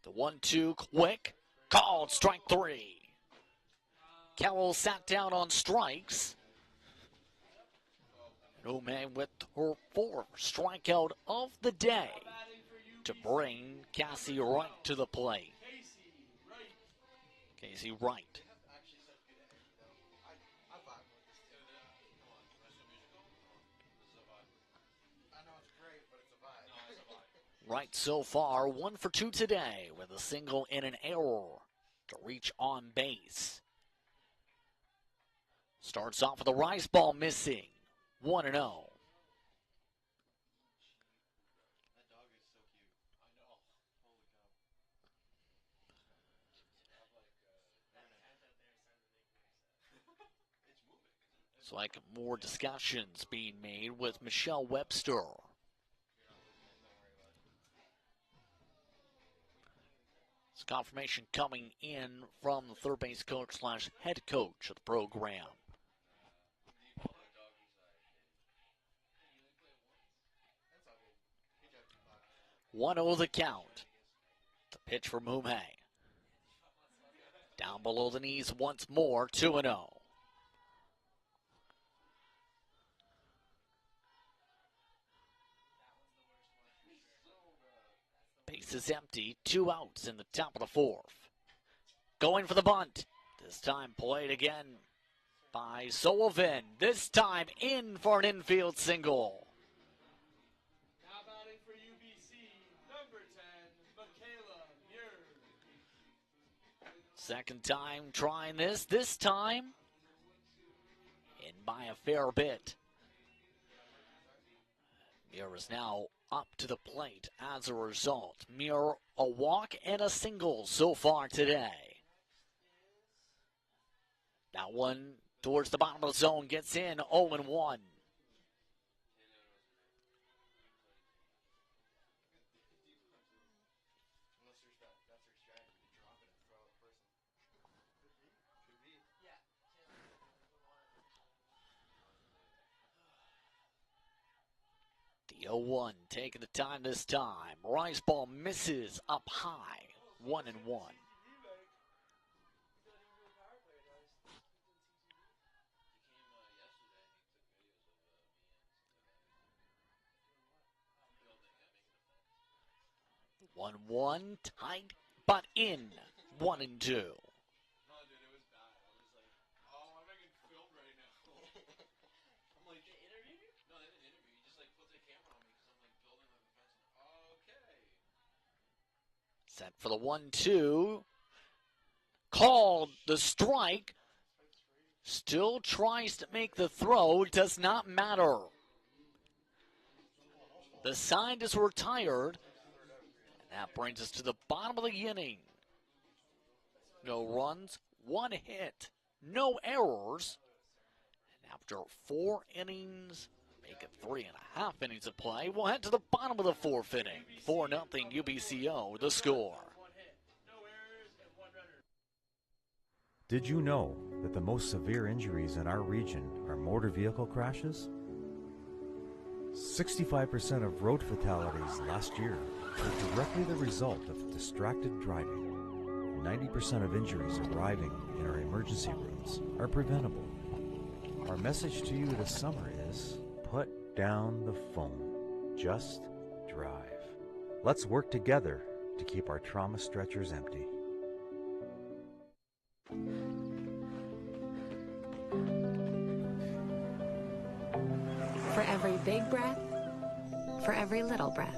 The 1-2 quick, called strike 3. Cowell sat down on strikes. Ume with her fourth strikeout of the day to bring Cassie Wright to the plate. Casey Wright. Wright so far 1 for 2 today with a single and an error to reach on base. Starts off with a rise ball missing. 1-0. It's like more discussions being made with Michelle Webster. It's confirmation coming in from the third base coach / head coach of the program. 1-0 the count. The pitch for Mume. Down below the knees once more, 2-0. Base is empty, 2 outs in the top of the fourth. Going for the bunt. This time played again by Sullivan. This time in for an infield single. Now batting for UBC, number 10, Michaela Muir. Second time trying this time in by a fair bit. Muir is now up to the plate as a result. Muir, a walk and a single so far today. That one towards the bottom of the zone gets in, 0-1. The 0-1 taking the time this time. Rice ball misses up high, 1-1. One one tight, but in 1-2. Set for the 1-2. Called the strike. Still tries to make the throw. Does not matter. The side is retired. And that brings us to the bottom of the inning. No runs, 1 hit, no errors. And after 4 innings, make it 3.5 innings of play, we'll head to the bottom of the 4th inning. 4-0 UBCO, the score. Did you know that the most severe injuries in our region are motor vehicle crashes? 65% of road fatalities last year were directly the result of distracted driving. 90% of injuries arriving in our emergency rooms are preventable. Our message to you this summer is, put down the phone. Just drive. Let's work together to keep our trauma stretchers empty. For every big breath, for every little breath,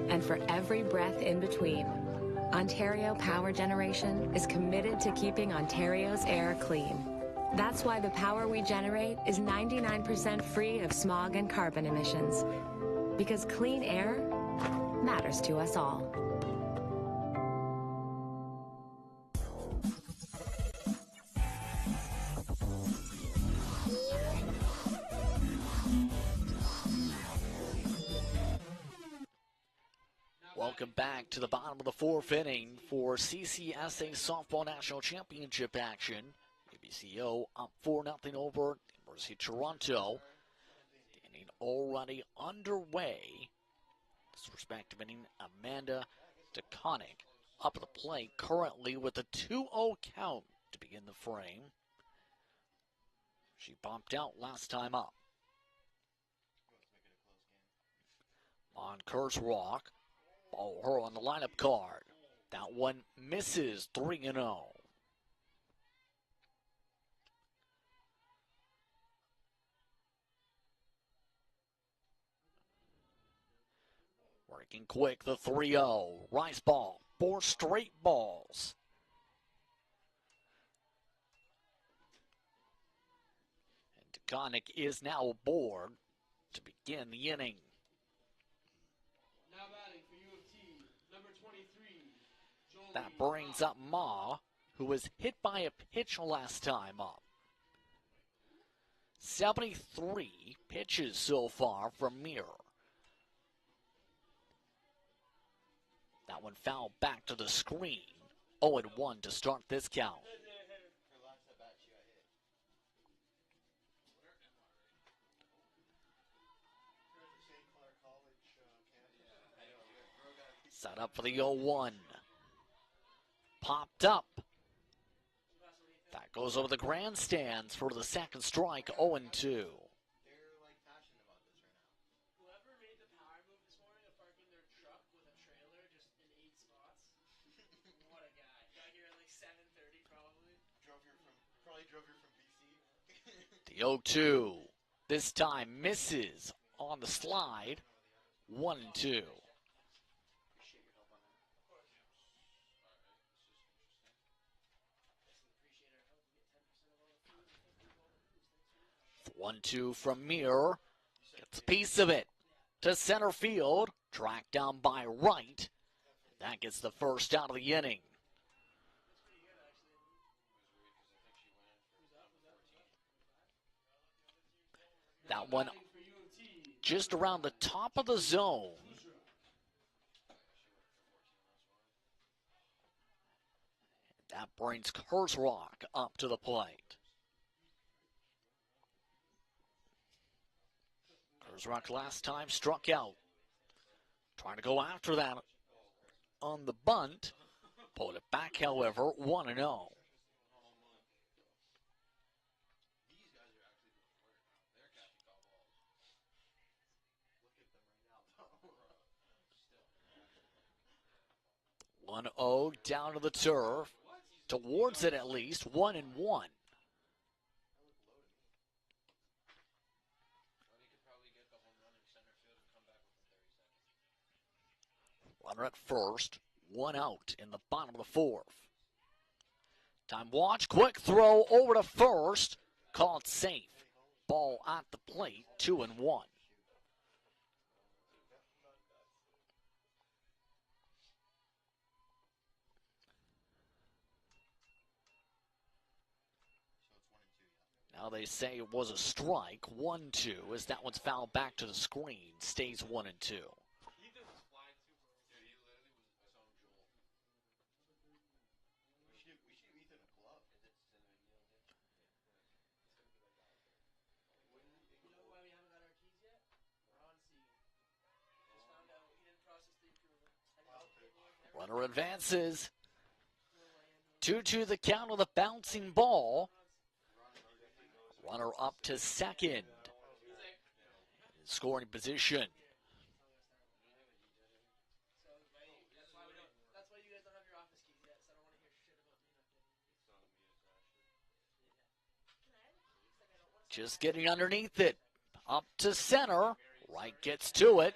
and for every breath in between, Ontario Power Generation is committed to keeping Ontario's air clean. That's why the power we generate is 99% free of smog and carbon emissions. Because clean air matters to us all. Welcome back to the bottom of the 4th inning for CCSA Softball National Championship action. UBCO up 4-0 over University of Toronto. The inning already underway. This respective inning, Amanda DeConnick up at the plate currently with a 2-0 count to begin the frame. She popped out last time up. On Kurzrock. Oh, her on the lineup card. That one misses 3-0. Working quick, the 3-0. Rice ball, 4 straight balls. And DeConnick is now aboard to begin the inning. Now batting for U of T, number 23, Jolie. That brings up Ma, who was hit by a pitch last time up. 73 pitches so far from Mir. That one fouled back to the screen. 0-1 to start this count. Set up for the 0-1. Popped up. That goes over the grandstands for the second strike, 0-2. Whoever made the power move this morning of parking their truck with a trailer just in 8 spots. What a guy. Got here at like 7:30 probably. Probably drove here from BC. The 0-2. This time misses on the slide. 1-2. 1-2 from Mir. Gets a piece of it to center field. Tracked down by Wright. That gets the first out of the inning. That one just around the top of the zone. That brings Kurzrock up to the plate. Kurzrock last time struck out. Trying to go after that on the bunt. Pulled it back, however, 1-0. One 0 down to the turf. Towards it at least, 1-1. Runner at first, 1 out in the bottom of the 4th. Time watch, quick throw over to first. Called safe. Ball at the plate, 2-1. Now they say it was a strike, 1-2, as that one's fouled back to the screen, stays 1-2. Runner advances. 2-2 the count of the bouncing ball. Runner up to second. Scoring position. Just getting underneath it. Up to center. Right gets to it.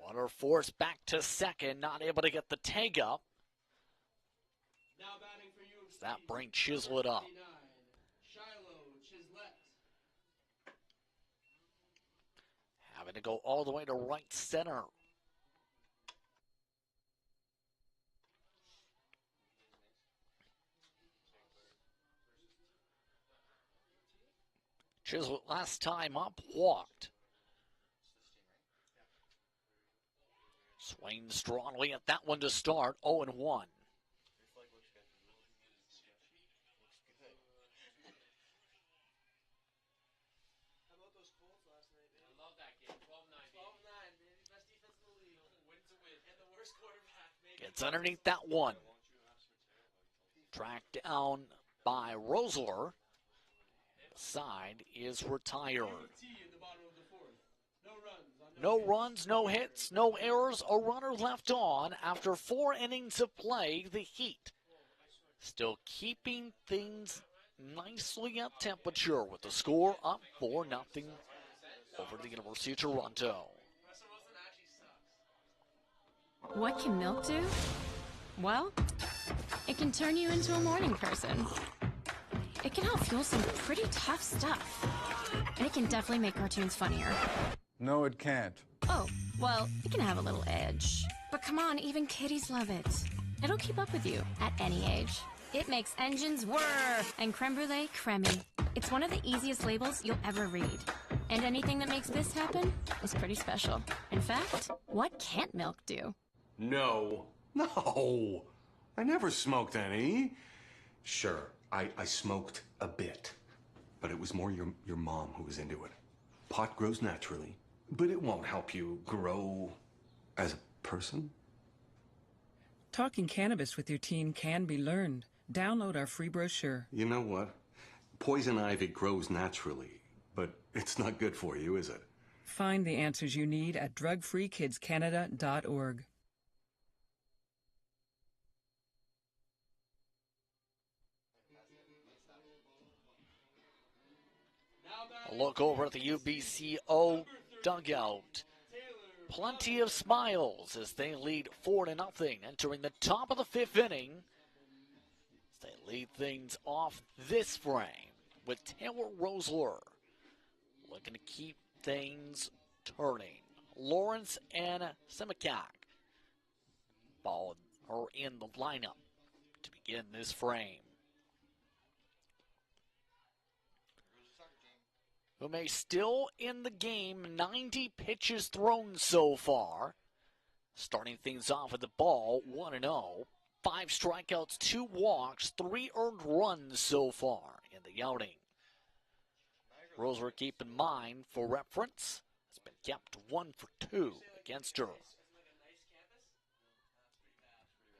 Runner forced back to second. Not able to get the tag up. That brings Chislett up. Having to go all the way to right center. Chislett last time up walked. Swing strongly at that one to start, 0-1. Gets underneath that one. Tracked down by Rosler. side is retired. T in the bottom of the fourth. No runs on No runs, no hits, no errors, a runner left on after 4 innings of play. The Heat still keeping things nicely at temperature with the score up 4-0 over the University of Toronto. What can milk do? Well, it can turn you into a morning person. It can help fuel some pretty tough stuff. And it can definitely make cartoons funnier. No, it can't. Oh, well, it can have a little edge. But come on, even kiddies love it. It'll keep up with you at any age. It makes engines whir and creme brulee creamy. It's one of the easiest labels you'll ever read. And anything that makes this happen is pretty special. In fact, what can't milk do? No. No. I never smoked any. Sure, I smoked a bit. But it was more your mom who was into it. Pot grows naturally, but it won't help you grow as a person. Talking cannabis with your teen can be learned. Download our free brochure. You know what? Poison ivy grows naturally, but it's not good for you, is it? Find the answers you need at drugfreekidscanada.org. A look over at the UBCO dugout. Plenty of smiles as they lead 4-0, entering the top of the 5th inning. As they lead things off this frame with Taylor Rosler looking to keep things turning. Lawrence and Simikak followed her in the lineup to begin this frame. Who may still in the game, 90 pitches thrown so far. Starting things off with the ball, 1-0. 5 strikeouts, 2 walks, 3 earned runs so far in the outing. Roser, keep in mind, for reference, has been kept 1 for 2 against her.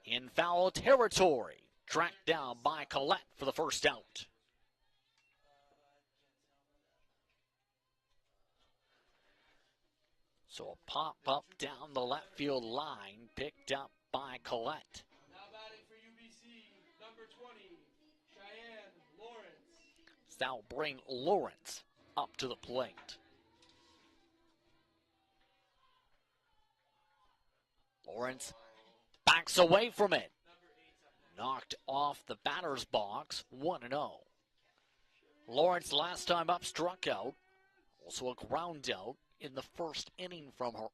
In foul territory, tracked down by Colette for the first out. So a pop-up down the left field line, picked up by Colette. Now batting for UBC, number 20, Cheyenne Lawrence. That'll bring Lawrence up to the plate. Lawrence backs away from it. Knocked off the batter's box, 1-0. Lawrence last time up struck out. Also a ground out in the first inning from her.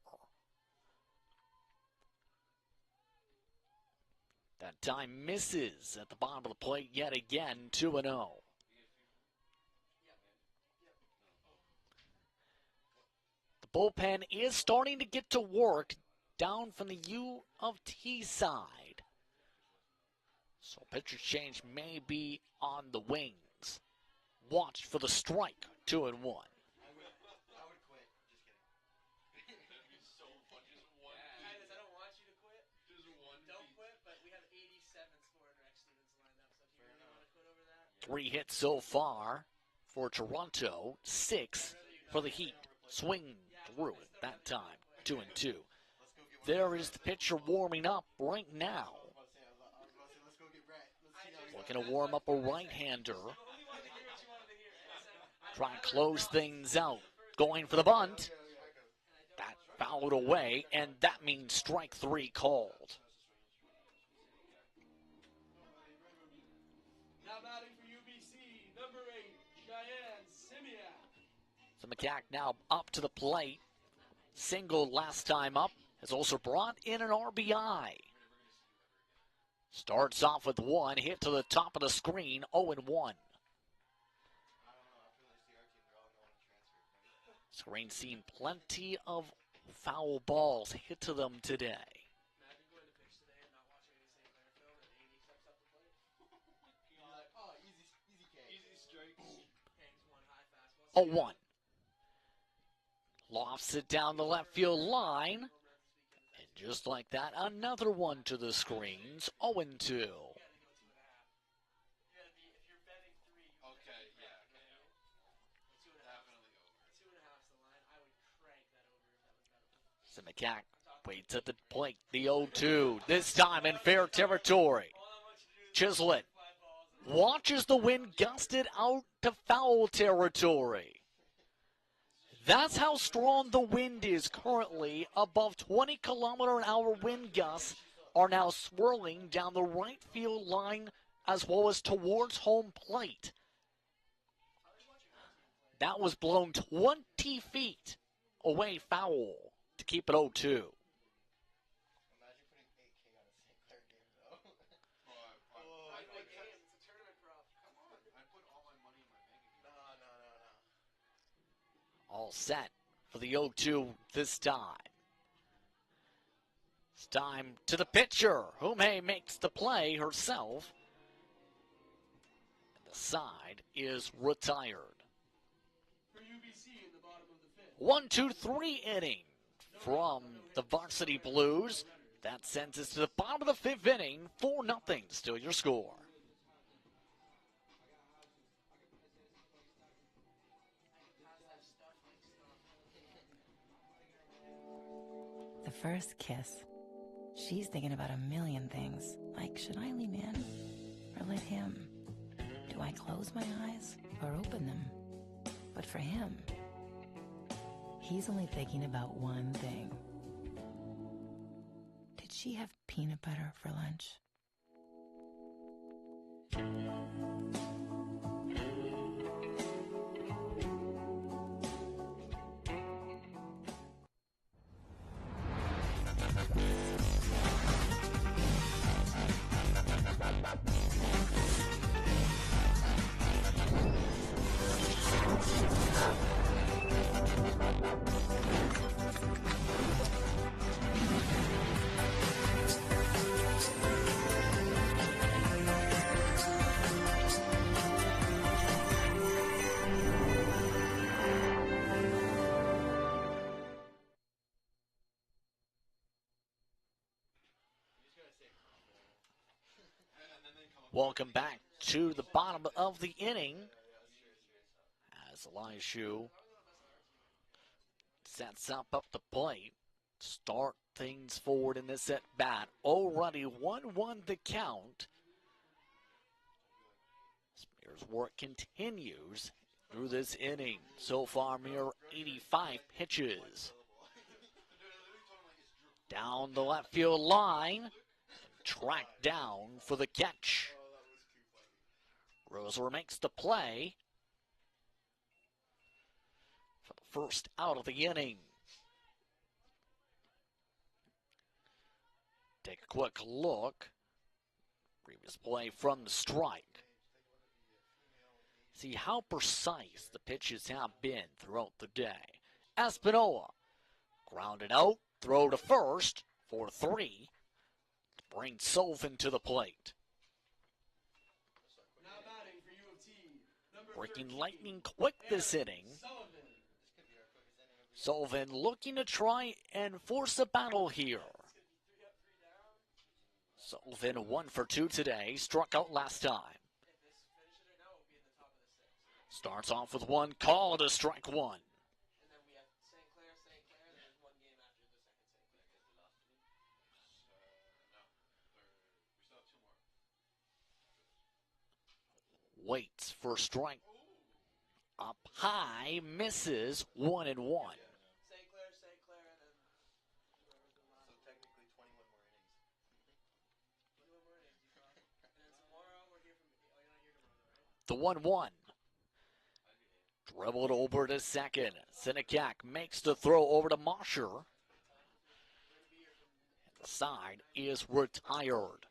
That time misses at the bottom of the plate yet again, 2-0. The bullpen is starting to get to work down from the U of T side. So pitcher change may be on the wings. Watch for the strike, 2-1. Three hits so far for Toronto, 6 for the Heat. Swing through it that time, 2-2. There is the pitcher warming up right now. Looking to warm up a right-hander. Try and close things out. Going for the bunt. That fouled away, and that means strike 3 called. So McCack now up to the plate. Single last time up. Has also brought in an RBI. Starts off with 1. Hit to the top of the screen. 0-1. Screen's seen plenty of foul balls hit to them today. 0-1. Lofts it down the left field line. And just like that, another one to the screens. 0-2. Seneca waits at the plate. The 0-2, this time in fair territory. Chislett watches the wind gusted out to foul territory. That's how strong the wind is currently. Above 20-kilometer-an-hour wind gusts are now swirling down the right field line as well as towards home plate. That was blown 20 feet away foul to keep it 0-2. All set for the 0-2 this time. It's time to the pitcher, who makes the play herself. And the side is retired. For UBC in the bottom of the fifth. 1-2-3 inning from the Varsity Blues. That sends us to the bottom of the fifth inning. 4-0 still your score. The first kiss. She's thinking about a million things, like should I lean in or let him? Do I close my eyes or open them? But for him, he's only thinking about one thing. Did she have peanut butter for lunch? Welcome back to the bottom of the inning as Elishu sets up the plate. Start things forward in this at bat. Already 1-1 the count. Spears' work continues through this inning. So far, mere 85 pitches. Down the left field line. Tracked down for the catch. Roser makes the play for the first out of the inning. Take a quick look. Previous play from the strike. See how precise the pitches have been throughout the day. Espinola grounded out, throw to first for 3. Bring Sullivan to the plate. Breaking lightning quick this inning. Sullivan looking to try and force a battle here. Sullivan 1 for 2 today. Struck out last time. Starts off with one call to strike one. Waits for strike. Up high, misses 1-1. St. Clair, and then so technically 21 more innings. 21 more innings, you thought? And then tomorrow we're here from. Oh, you're not here tomorrow, right? The 1-1. Dribbled over to second. Sinekak makes the throw over to Mosher. And the side is retired.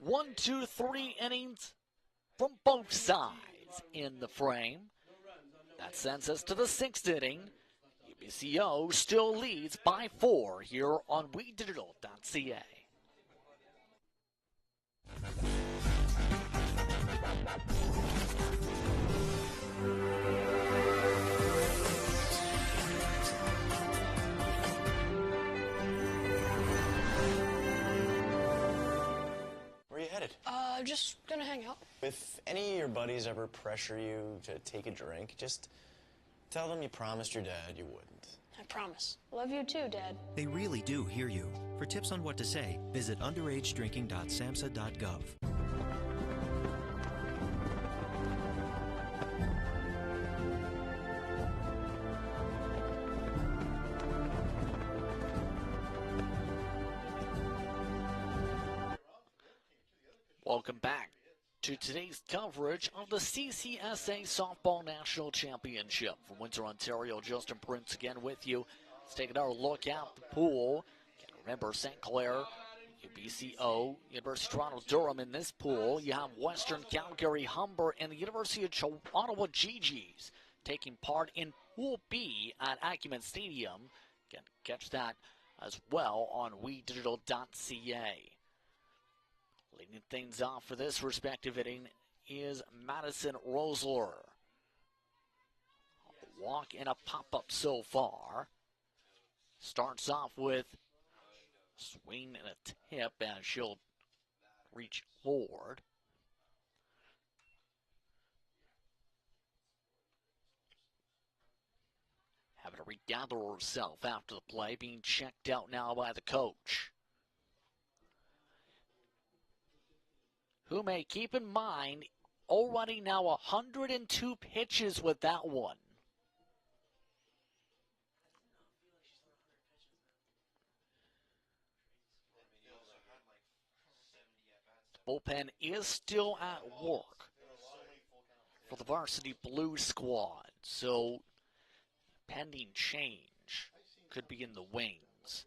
1, 2, 3 innings from both sides in the frame. That sends us to the 6th inning. UBCO still leads by 4 here on WeDigital.ca. Where are you headed? Just gonna hang out. If any of your buddies ever pressure you to take a drink, just tell them you promised your dad you wouldn't. I promise. Love you too, Dad. They really do hear you. For tips on what to say, visit underagedrinking.samhsa.gov. Welcome back to today's coverage of the CCSA Softball National Championship. From Windsor, Ontario, Justin Prince again with you. Let's take another look at the pool. Remember, St. Clair, UBCO, University of Toronto, Durham in this pool. You have Western Calgary, Humber, and the University of Ottawa GGs taking part in Pool B at Acumen Stadium. You can catch that as well on WeDigital.ca. Leading things off for this respective inning is Madison Rosler. A walk and a pop-up so far. Starts off with swing and a tip as she'll reach forward. Having to regather herself after the play, being checked out now by the coach. Who may keep in mind, already now 102 pitches with that one. The bullpen is still at work for the varsity blue squad, so pending change could be in the wings.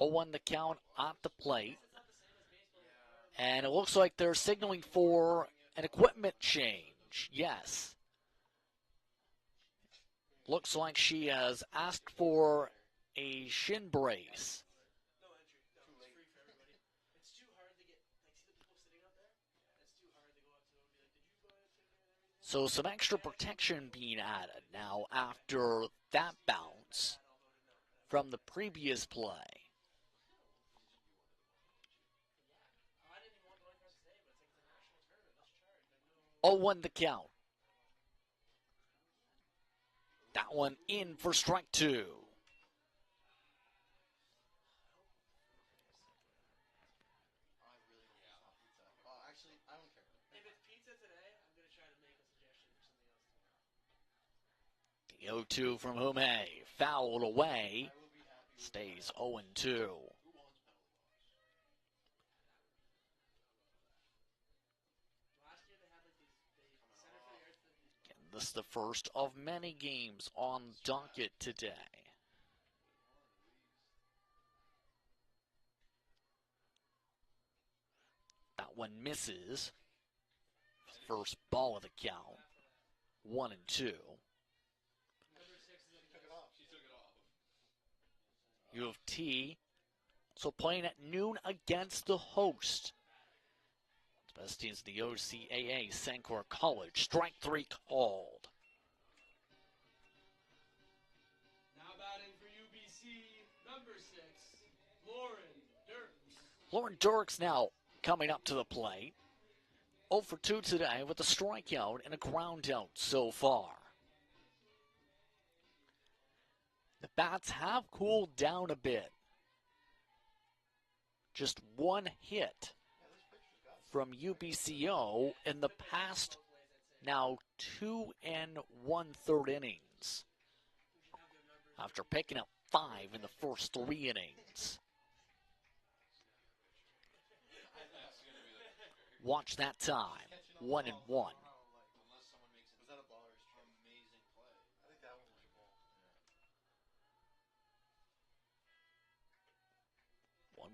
0-1 the count at the plate. And it looks like they're signaling for an equipment change. Yes. Looks like she has asked for a shin brace. So some extra protection being added now after that bounce from the previous play. 0-1 the count. That one in for strike two. Actually, I don't care. If it's pizza today, I'm going to try to make a suggestion for something else tomorrow. The 0-2 from Hume, fouled away, stays 0-2. And this is the first of many games on docket today. That one misses. First ball of the count. 1-2. U of T, so playing at noon against the host. The best teams in the OCAA, Sancor College. Strike three called. Now batting for UBC, number 6, Lauren Dirks. Lauren Dirks now coming up to the plate. 0 for 2 today with a strikeout and a ground out so far. The bats have cooled down a bit. Just one hit from UBCO in the past now 2 1/3 innings. After picking up 5 in the first 3 innings. Watch that time. 1-1.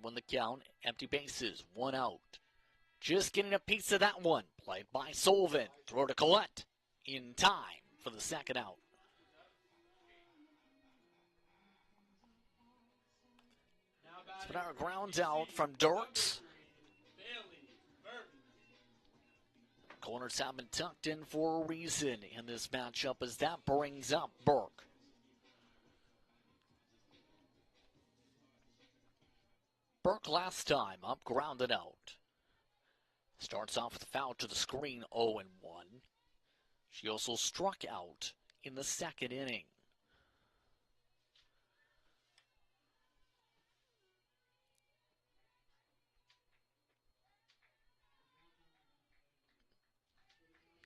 1-1 the count. Empty bases. 1 out. Just getting a piece of that one. Played by Sullivan. Throw to Collette. In time for the second out. It's been our ground out from Dirks. Corners have been tucked in for a reason in this matchup as that brings up Burke. Burke last time up, grounded out. Starts off with a foul to the screen, 0-1. She also struck out in the second inning.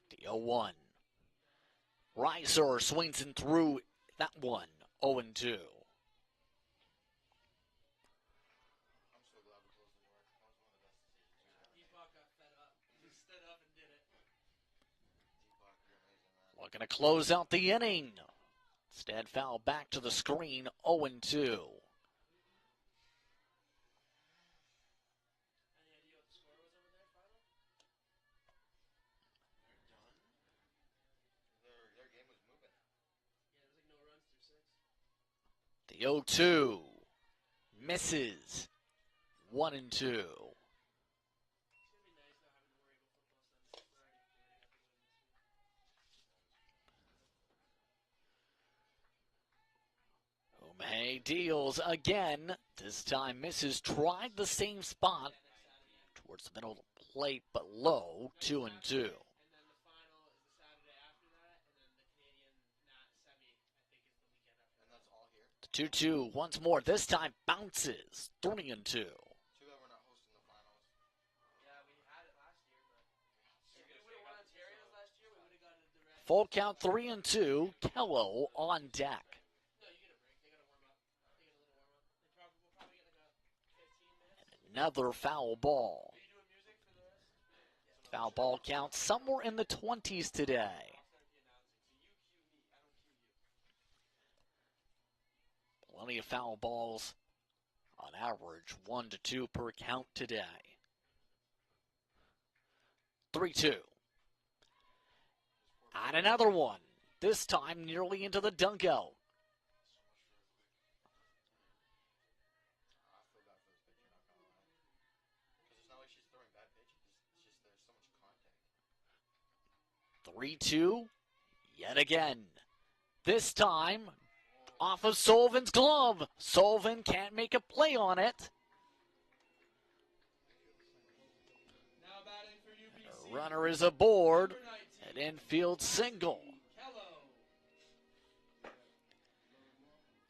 The 0-1. Reiser swings in through that one. 0-2. Looking to close out the inning. Instead, foul back to the screen. 0-2. The 0-2 misses. 1-2. Umhe deals again. This time misses. Tried the same spot towards the middle of the plate, but low. 2-2. The 2-2 once more. This time bounces. 3-2. Full count 3-2. Kello on deck. Another foul ball. Foul ball count somewhere in the 20s today. Plenty of foul balls on average, 1 to 2 per count today. 3-2. And another one. This time nearly into the dugout. Three, 2, yet again. This time, off of Sullivan's glove. Sullivan can't make a play on it. The runner is aboard. An infield single.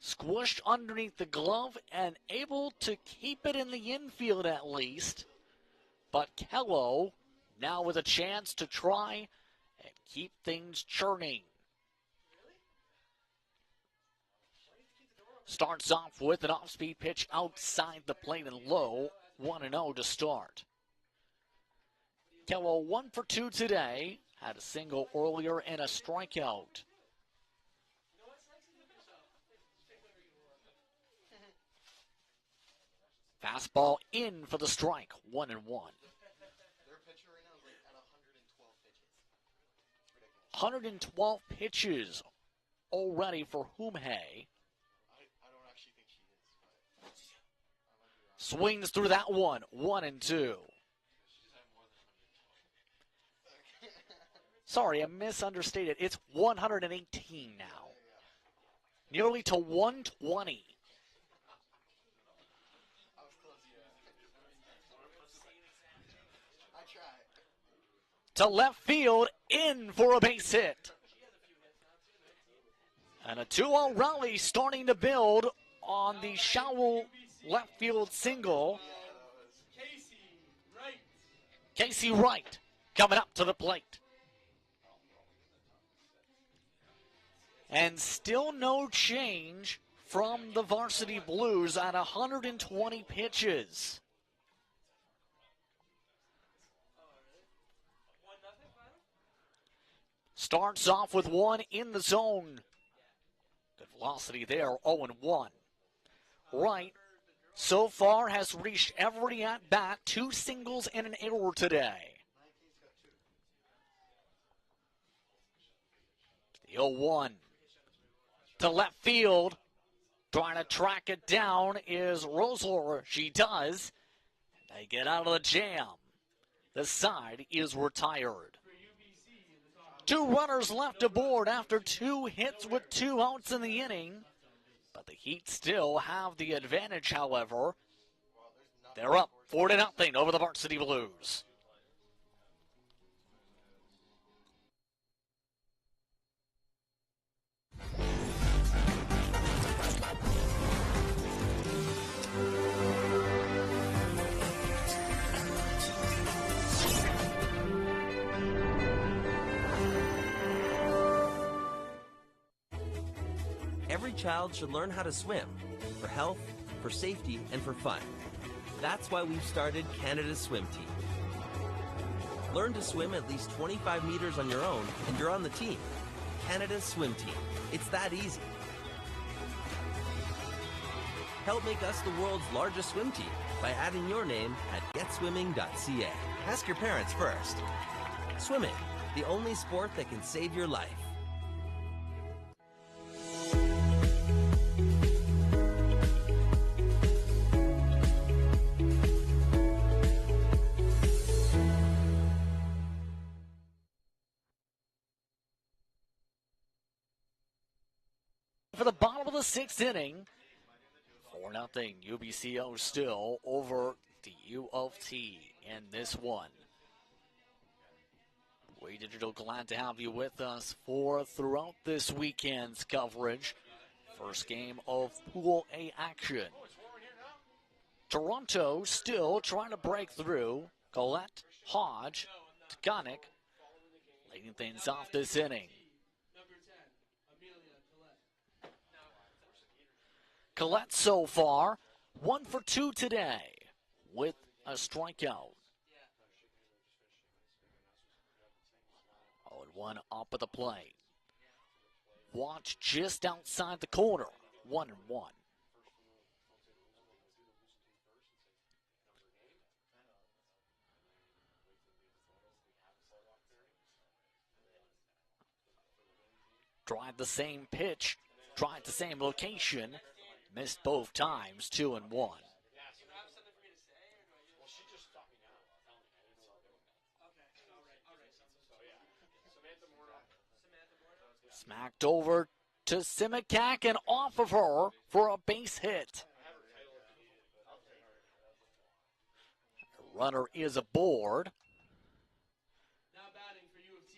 Squished underneath the glove and able to keep it in the infield at least. But Kello now with a chance to try and keep things churning. Starts off with an off-speed pitch outside the plate and low. 1-0 to start. Kello 1 for 2 today. Had a single earlier and a strikeout. Fastball in for the strike. 1-1. 112 pitches already for Umhe. Swings through that one. 1-2. Sorry, I misunderstated. It's 118 now. Nearly to 120. To left field, in for a base hit. And a 2-0 rally starting to build on the Showell left field single. Casey Wright coming up to the plate. And still no change from the Varsity Blues at 120 pitches. Starts off with one in the zone. Good velocity there, 0-1. Wright so far has reached every at-bat, 2 singles and an error today. The 0-1 to left field. Trying to track it down is Rosler. She does. They get out of the jam. The side is retired. 2 runners left aboard after 2 hits with 2 outs in the inning. But the Heat still have the advantage, however. They're up 4-0 over the Varsity Blues. Every child should learn how to swim for health, for safety, and for fun. That's why we've started Canada's Swim Team. Learn to swim at least 25 meters on your own, and you're on the team. Canada's Swim Team. It's that easy. Help make us the world's largest swim team by adding your name at getswimming.ca. Ask your parents first. Swimming, the only sport that can save your life. For the bottom of the sixth inning, 4-0 UBCO still over the U of T in this one. We Digital glad to have you with us for throughout this weekend's coverage. First game of Pool A action. Toronto still trying to break through. Colette, Hodge, Tkanik leading things off this inning. Colette so far, 1 for 2 today with a strikeout. 0-1 up at the plate. Watch just outside the corner, 1-1. Tried the same pitch, tried the same location. Missed both times, 2-1. Smacked over to Simicak and off of her for a base hit. The runner is aboard.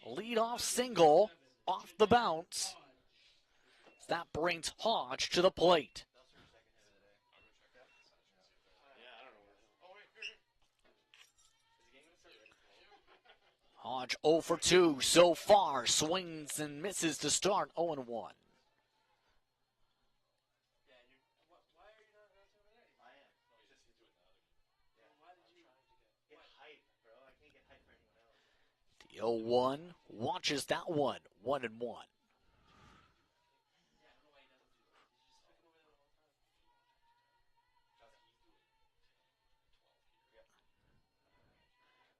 Leadoff single off the bounce. That brings Hodge to the plate. Hodge 0 for 2 so far. Swings and misses to start 0-1. The 0-1 watches that one. 1-1.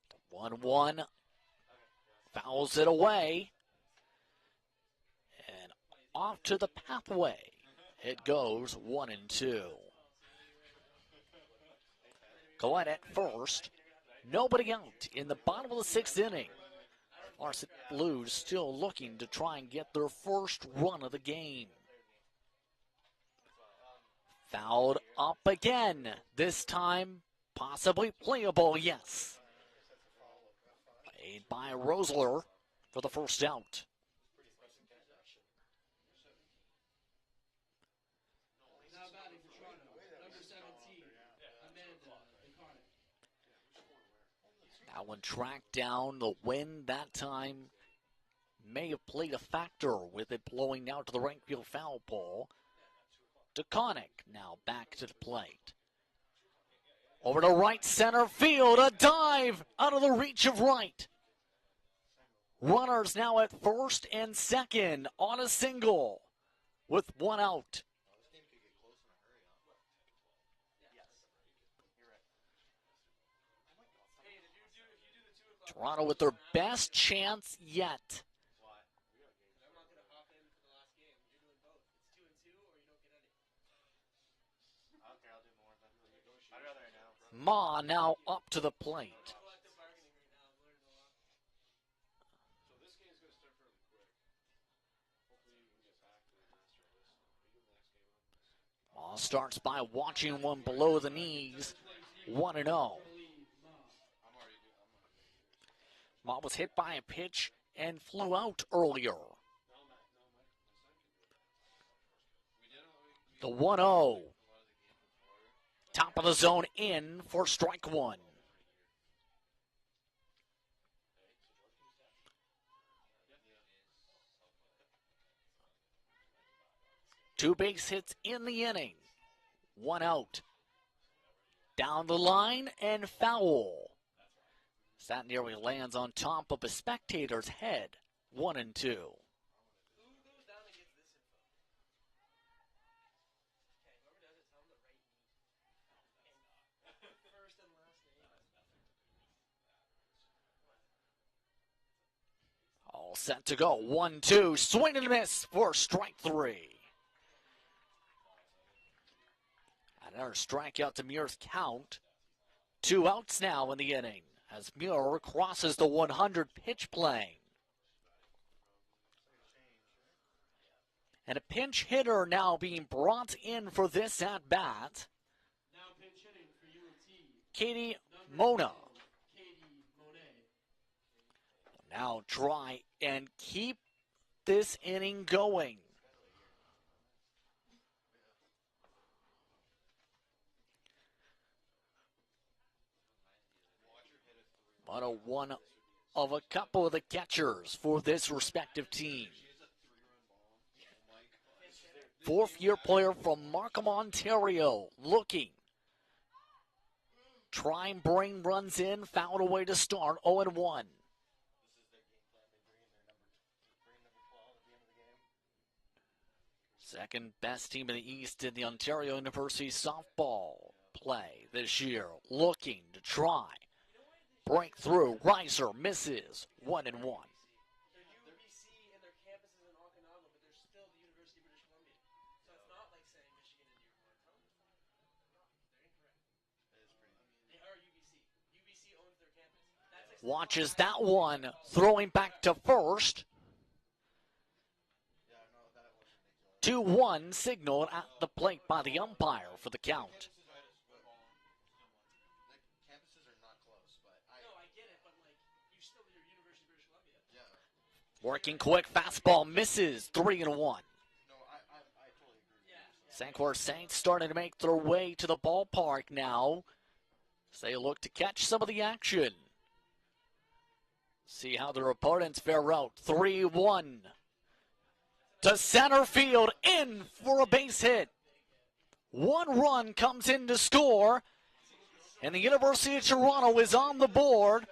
The 1-1. Fouls it away. And off to the pathway. It goes 1-2. Colette at first. Nobody out in the bottom of the sixth inning. Varsity Blues still looking to try and get their first run of the game. Fouled up again. This time, possibly playable, yes. Played by Rosler for the first out. That one tracked down. The wind that time may have played a factor with it blowing out to the right field foul pole. DeConnick now back to the plate. Over to right center field. A dive out of the reach of right. Runners now at first and second on a single with one out. Toronto with their best chance yet. Ma now up to the plate. Ma starts by watching one below the knees, 1-0. Ma was hit by a pitch and flew out earlier. The 1-0. Top of the zone in for strike one. 2 base hits in the inning. 1 out. Down the line and foul. That nearly lands on top of a spectator's head. 1 and 2. All set to go. 1-2. Swing and a miss for strike 3. Another strikeout to Muir's count. 2 outs now in the inning as Muir crosses the 100 pitch plane. And a pinch hitter now being brought in for this at bat. Now pinch hitting for UNT. Katie Mona. Katie Monet. Now try and keep this inning going. One of a couple of the catchers for this respective team. 4th-year player from Markham, Ontario, looking. Try and bring runs in, fouled away to start, 0-1. Second best team in the East in the Ontario University softball play this year. Looking to try. Breakthrough. Riser misses. 1-1. They're UBC and their campus is in Okanagan, but they're still the University of British Columbia. So it's not like saying Michigan and Dearborn. They're incorrect. They are UBC. UBC owns their campus. That's like Watches that one. Throwing back to first. 2-1 signaled at the plate by the umpire for the count. Working quick, fastball misses, 3-1. Sancor Saints starting to make their way to the ballpark now. As they look to catch some of the action. See how their opponents fare out. 3-1. To center field, in for a base hit. 1 run comes in to score. And the University of Toronto is on the board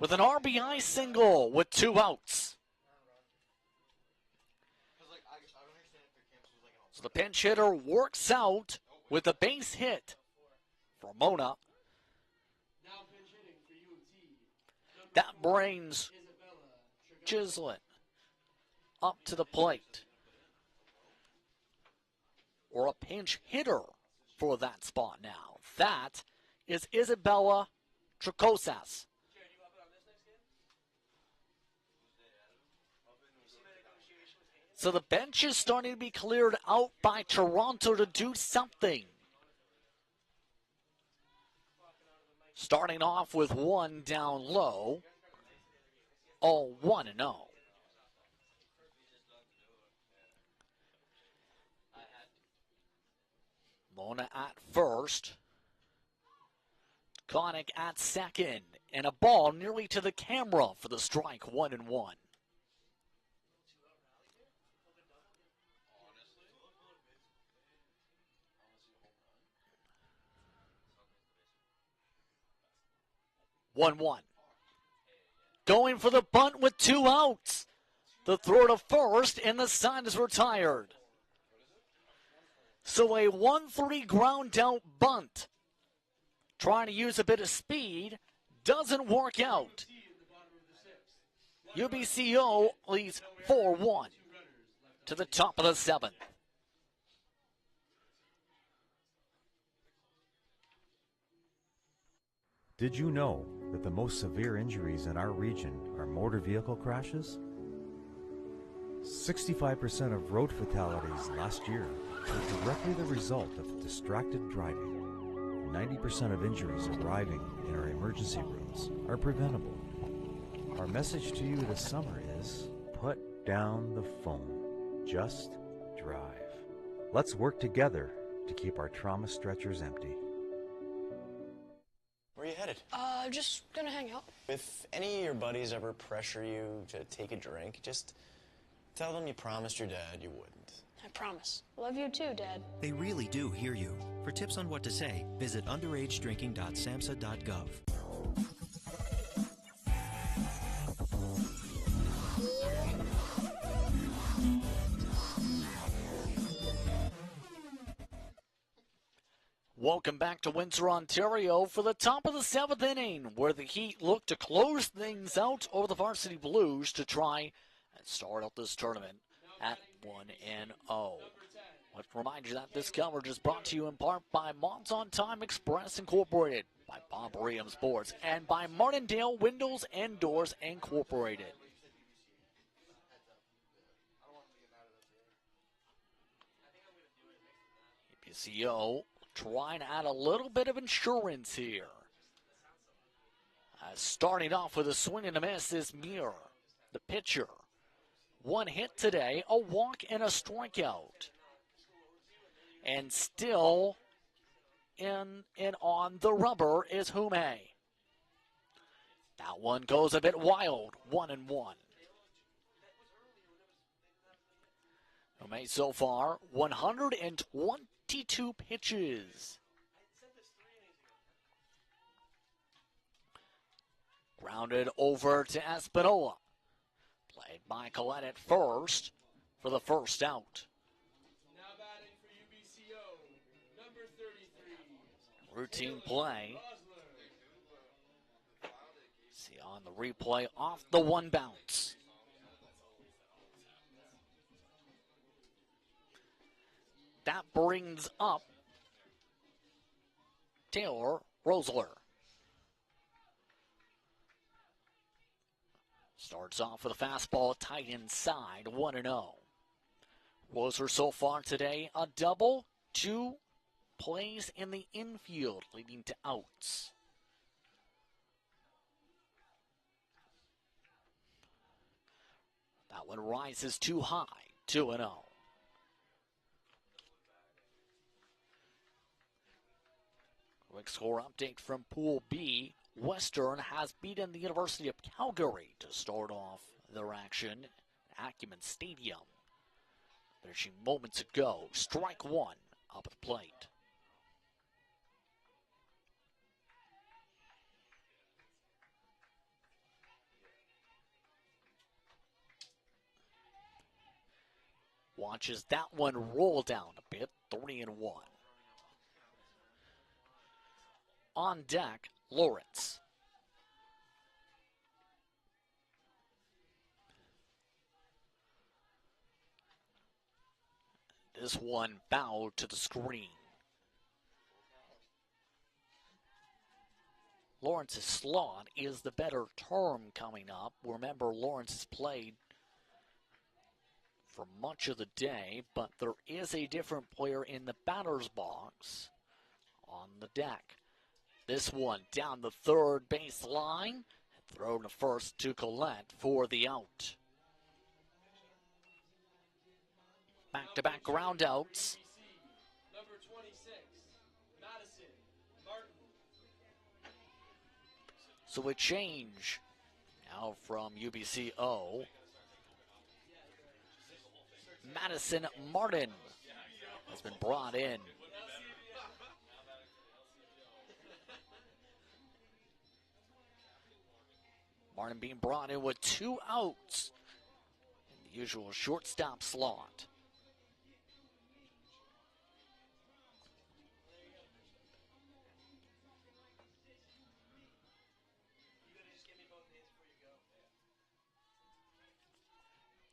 with an RBI single with 2 outs. So the pinch hitter works out with a base hit for Mona. That brings Chislett up to the plate. Or a pinch hitter for that spot now. That is Isabella Tricosas. So the bench is starting to be cleared out by Toronto to do something. Starting off with 1 down low. 1-0. Mona at first. Connick at second. And a ball nearly to the camera for the strike, 1-1. 1-1. Going for the bunt with 2 outs. The throw to first, and the sign is retired. So a 1-3 ground out bunt. Trying to use a bit of speed. Doesn't work out. UBCO leads 4-1 to the top of the 7th. Did you know that the most severe injuries in our region are motor vehicle crashes? 65% of road fatalities last year were directly the result of distracted driving. 90% of injuries arriving in our emergency rooms are preventable. Our message to you this summer is, put down the phone. Just drive. Let's work together to keep our trauma stretchers empty. Where are you headed? Just gonna hang out. If any of your buddies ever pressure you to take a drink, just tell them you promised your dad you wouldn't. I promise. Love you too, Dad. They really do hear you. For tips on what to say, visit underagedrinking.samhsa.gov. Welcome back to Windsor, Ontario for the top of the 7th inning, where the Heat look to close things out over the Varsity Blues to try and start out this tournament at 1-0. Let's remind you that this coverage is brought to you in part by Mods on Time Express Incorporated, by Bob Reham Sports, and by Martindale Windows and Doors Incorporated. UBCO trying to add a little bit of insurance here. Starting off with a swing and a miss is Muir, the pitcher. One hit today, a walk and a strikeout. And still in and on the rubber is Hume. That one goes a bit wild, 1-1. Hume so far, 122 pitches. Grounded over to Espinola. Played by Collegiate at first for the first out. Now batting for UBCO, number 33. Routine play. See on the replay off the one bounce. That brings up Taylor Rosler. Starts off with a fastball tight inside, 1-0. Rosler so far today, a double, 2 plays in the infield, leading to outs. That one rises too high, 2-0. Quick score update from Pool B. Western has beaten the University of Calgary to start off their action at Acumen Stadium. Finishing moments ago, strike one up at the plate. Watches that one roll down a bit, 3-1. On deck, Lawrence. This one fouled to the screen. Lawrence's slot is the better term coming up. Remember, Lawrence has played for much of the day, but there is a different player in the batter's box on the deck. This one down the third base line, thrown to first to Collette for the out. Back-to-back ground outs. Number 26, Madison Martin. So a change now from UBCO. Madison Martin has been brought in. Martin being brought in with 2 outs in the usual shortstop slot.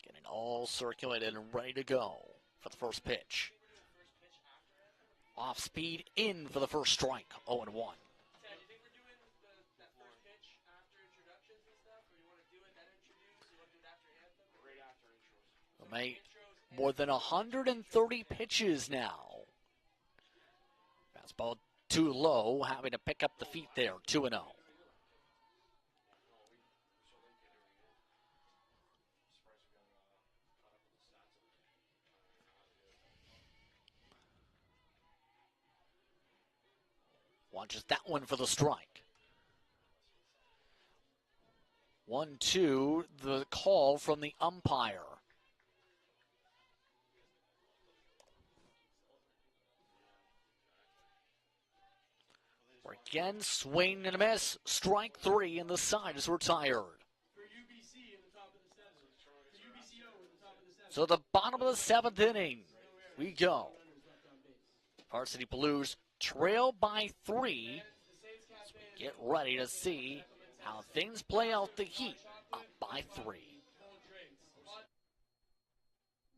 Getting all circulated and ready to go for the first pitch. Off speed in for the first strike, 0-1. More than 130 pitches now. Fastball too low, having to pick up the feet there, 2-0. Watches that one for the strike. 1-2, the call from the umpire. Again, swing and a miss. Strike 3, and the side is retired. For UBC in the top of the 7th. For UBCO in the top of the 7th. So the bottom of the 7th inning, we go. Varsity Blues trail by 3. As we get ready to see how things play out. The Heat up by 3.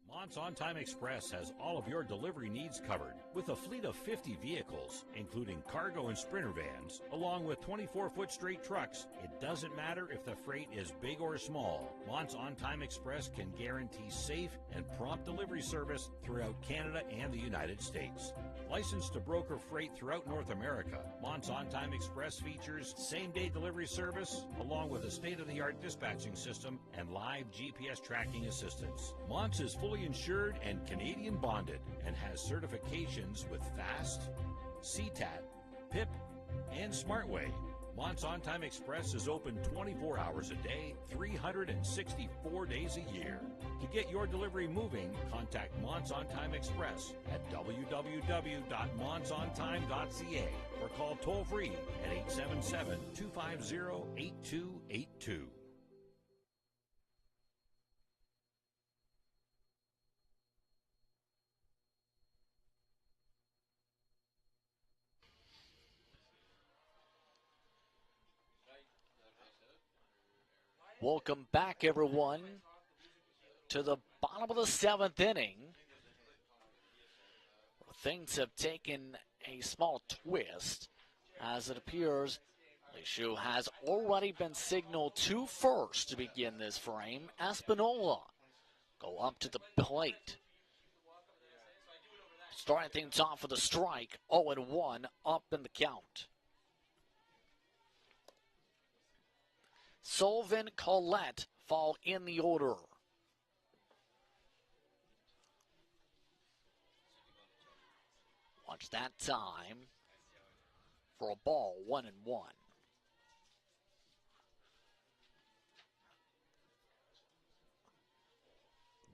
Mont's On Time Express has all of your delivery needs covered with a fleet of 50 vehicles, including cargo and sprinter vans, along with 24-foot straight trucks. It doesn't matter if the freight is big or small. Mont's On Time Express can guarantee safe and prompt delivery service throughout Canada and the United States. Licensed to broker freight throughout North America, Mont's On Time Express features same-day delivery service, along with a state-of-the-art dispatching system and live GPS tracking assistance. Mont's is fully insured and Canadian bonded and has certifications with FAST, CTAT, PIP, and SmartWay. Mont's On Time Express is open 24 hours a day, 364 days a year. To get your delivery moving, contact Mont's On Time Express at www.montsontime.ca or call toll-free at 877-250-8282. Welcome back, everyone, to the bottom of the 7th inning. Things have taken a small twist as it appears Lishu has already been signaled to first to begin this frame. Espinola go up to the plate. Starting things off with a strike, 0-1 up in the count. Sullivan, Collegiate fall in the order. Watch that time for a ball, 1-1.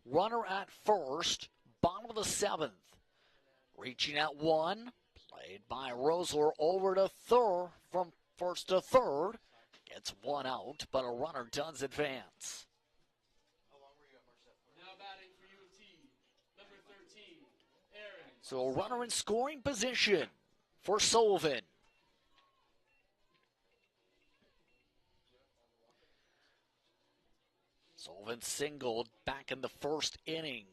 Runner at first, bottom of the 7th. Reaching at 1, played by Rosler over to third, from first to third. Gets 1 out, but a runner does advance. Now batting for UT, number 13, Aaron. So a runner in scoring position for Sullivan. Sullivan singled back in the first inning.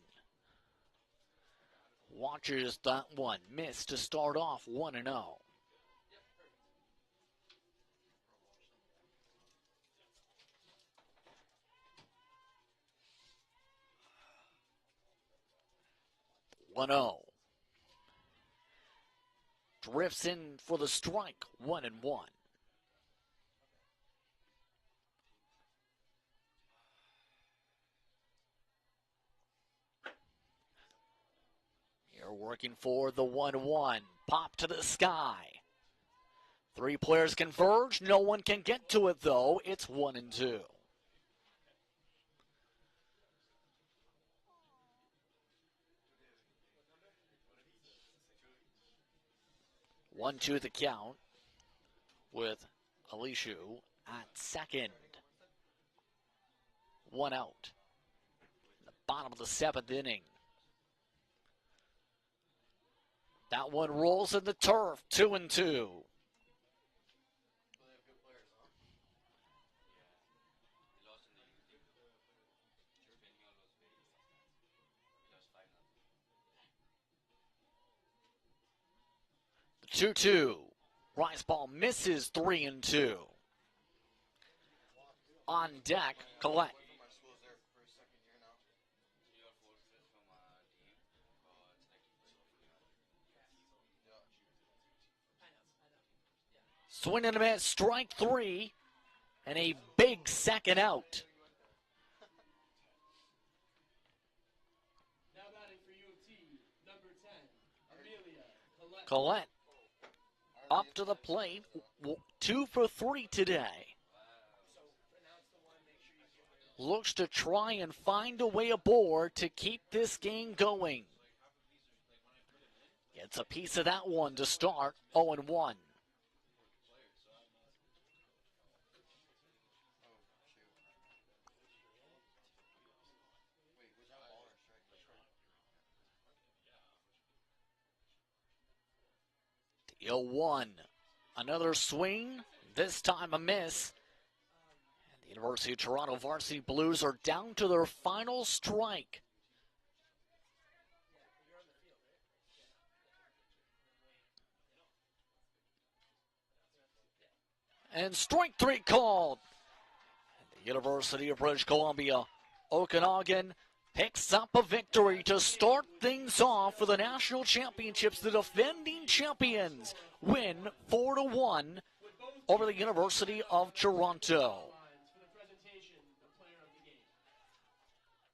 Watches that one miss to start off 1-0. Drifts in for the strike, 1-1. Here working for the 1-1. Pop to the sky. 3 players converge. No one can get to it, though. It's 1-2. 1-2 the count with Alishu at second. 1 out. The bottom of the 7th inning. That one rolls in the turf, 2-2. The 2-2. Rise ball misses, 3-2. On deck, Collegiate. Swing and a miss, strike 3, and a big second out. Now batting for UT, number 10, Amelia Collegiate up to the plate, 2 for 3 today. Looks to try and find a way aboard to keep this game going. Gets a piece of that one to start, 0-1. The 0-1. Another swing, this time a miss. And the University of Toronto Varsity Blues are down to their final strike. And strike 3 called. And the University of British Columbia, Okanagan picks up a victory to start things off for the national championships. The defending champions win 4-1 over the University of Toronto.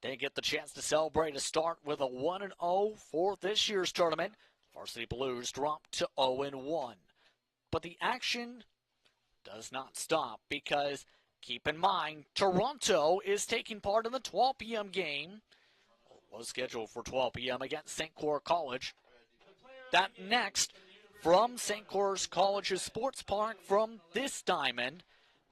They get the chance to celebrate a start with a 1-0 for this year's tournament. Varsity Blues drop to 0-1. But the action does not stop because, keep in mind, Toronto is taking part in the 12 p.m. game. It was scheduled for 12 p.m. against St. Clair College. That next from St. Clair College's Sports Park from this diamond.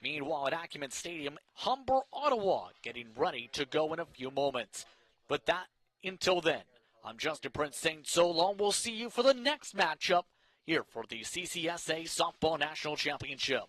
Meanwhile, at Acumen Stadium, Humber, Ottawa, getting ready to go in a few moments. But that, until then, I'm Justin Prince saying so long. We'll see you for the next matchup here for the CCSA Softball National Championship.